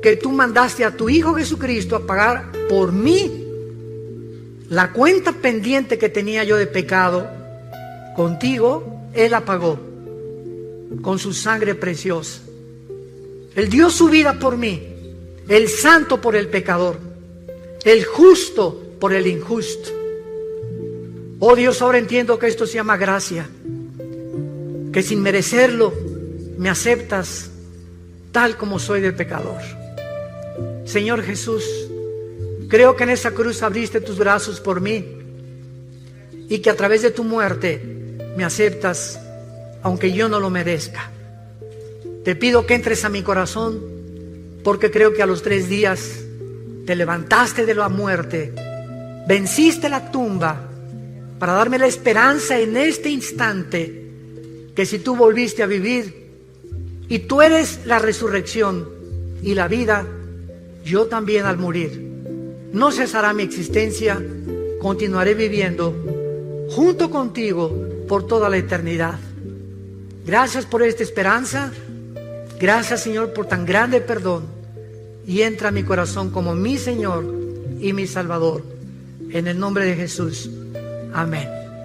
que tú mandaste a tu Hijo Jesucristo a pagar por mí la cuenta pendiente que tenía yo de pecado. Contigo Él la pagó con su sangre preciosa. Él dio su vida por mí, el santo por el pecador, el justo por el injusto. Oh Dios, ahora entiendo que esto se llama gracia, que sin merecerlo me aceptas tal como soy del pecador. Señor Jesús, creo que en esa cruz abriste tus brazos por mí y que a través de tu muerte me aceptas aunque yo no lo merezca. Te pido que entres a mi corazón, porque creo que a los 3 días te levantaste de la muerte, venciste la tumba para darme la esperanza en este instante que si tú volviste a vivir y tú eres la resurrección y la vida, yo también al morir no cesará mi existencia, continuaré viviendo junto contigo por toda la eternidad. Gracias por esta esperanza. Gracias, Señor, por tan grande perdón. Y entra a mi corazón como mi Señor y mi Salvador. En el nombre de Jesús. Amén.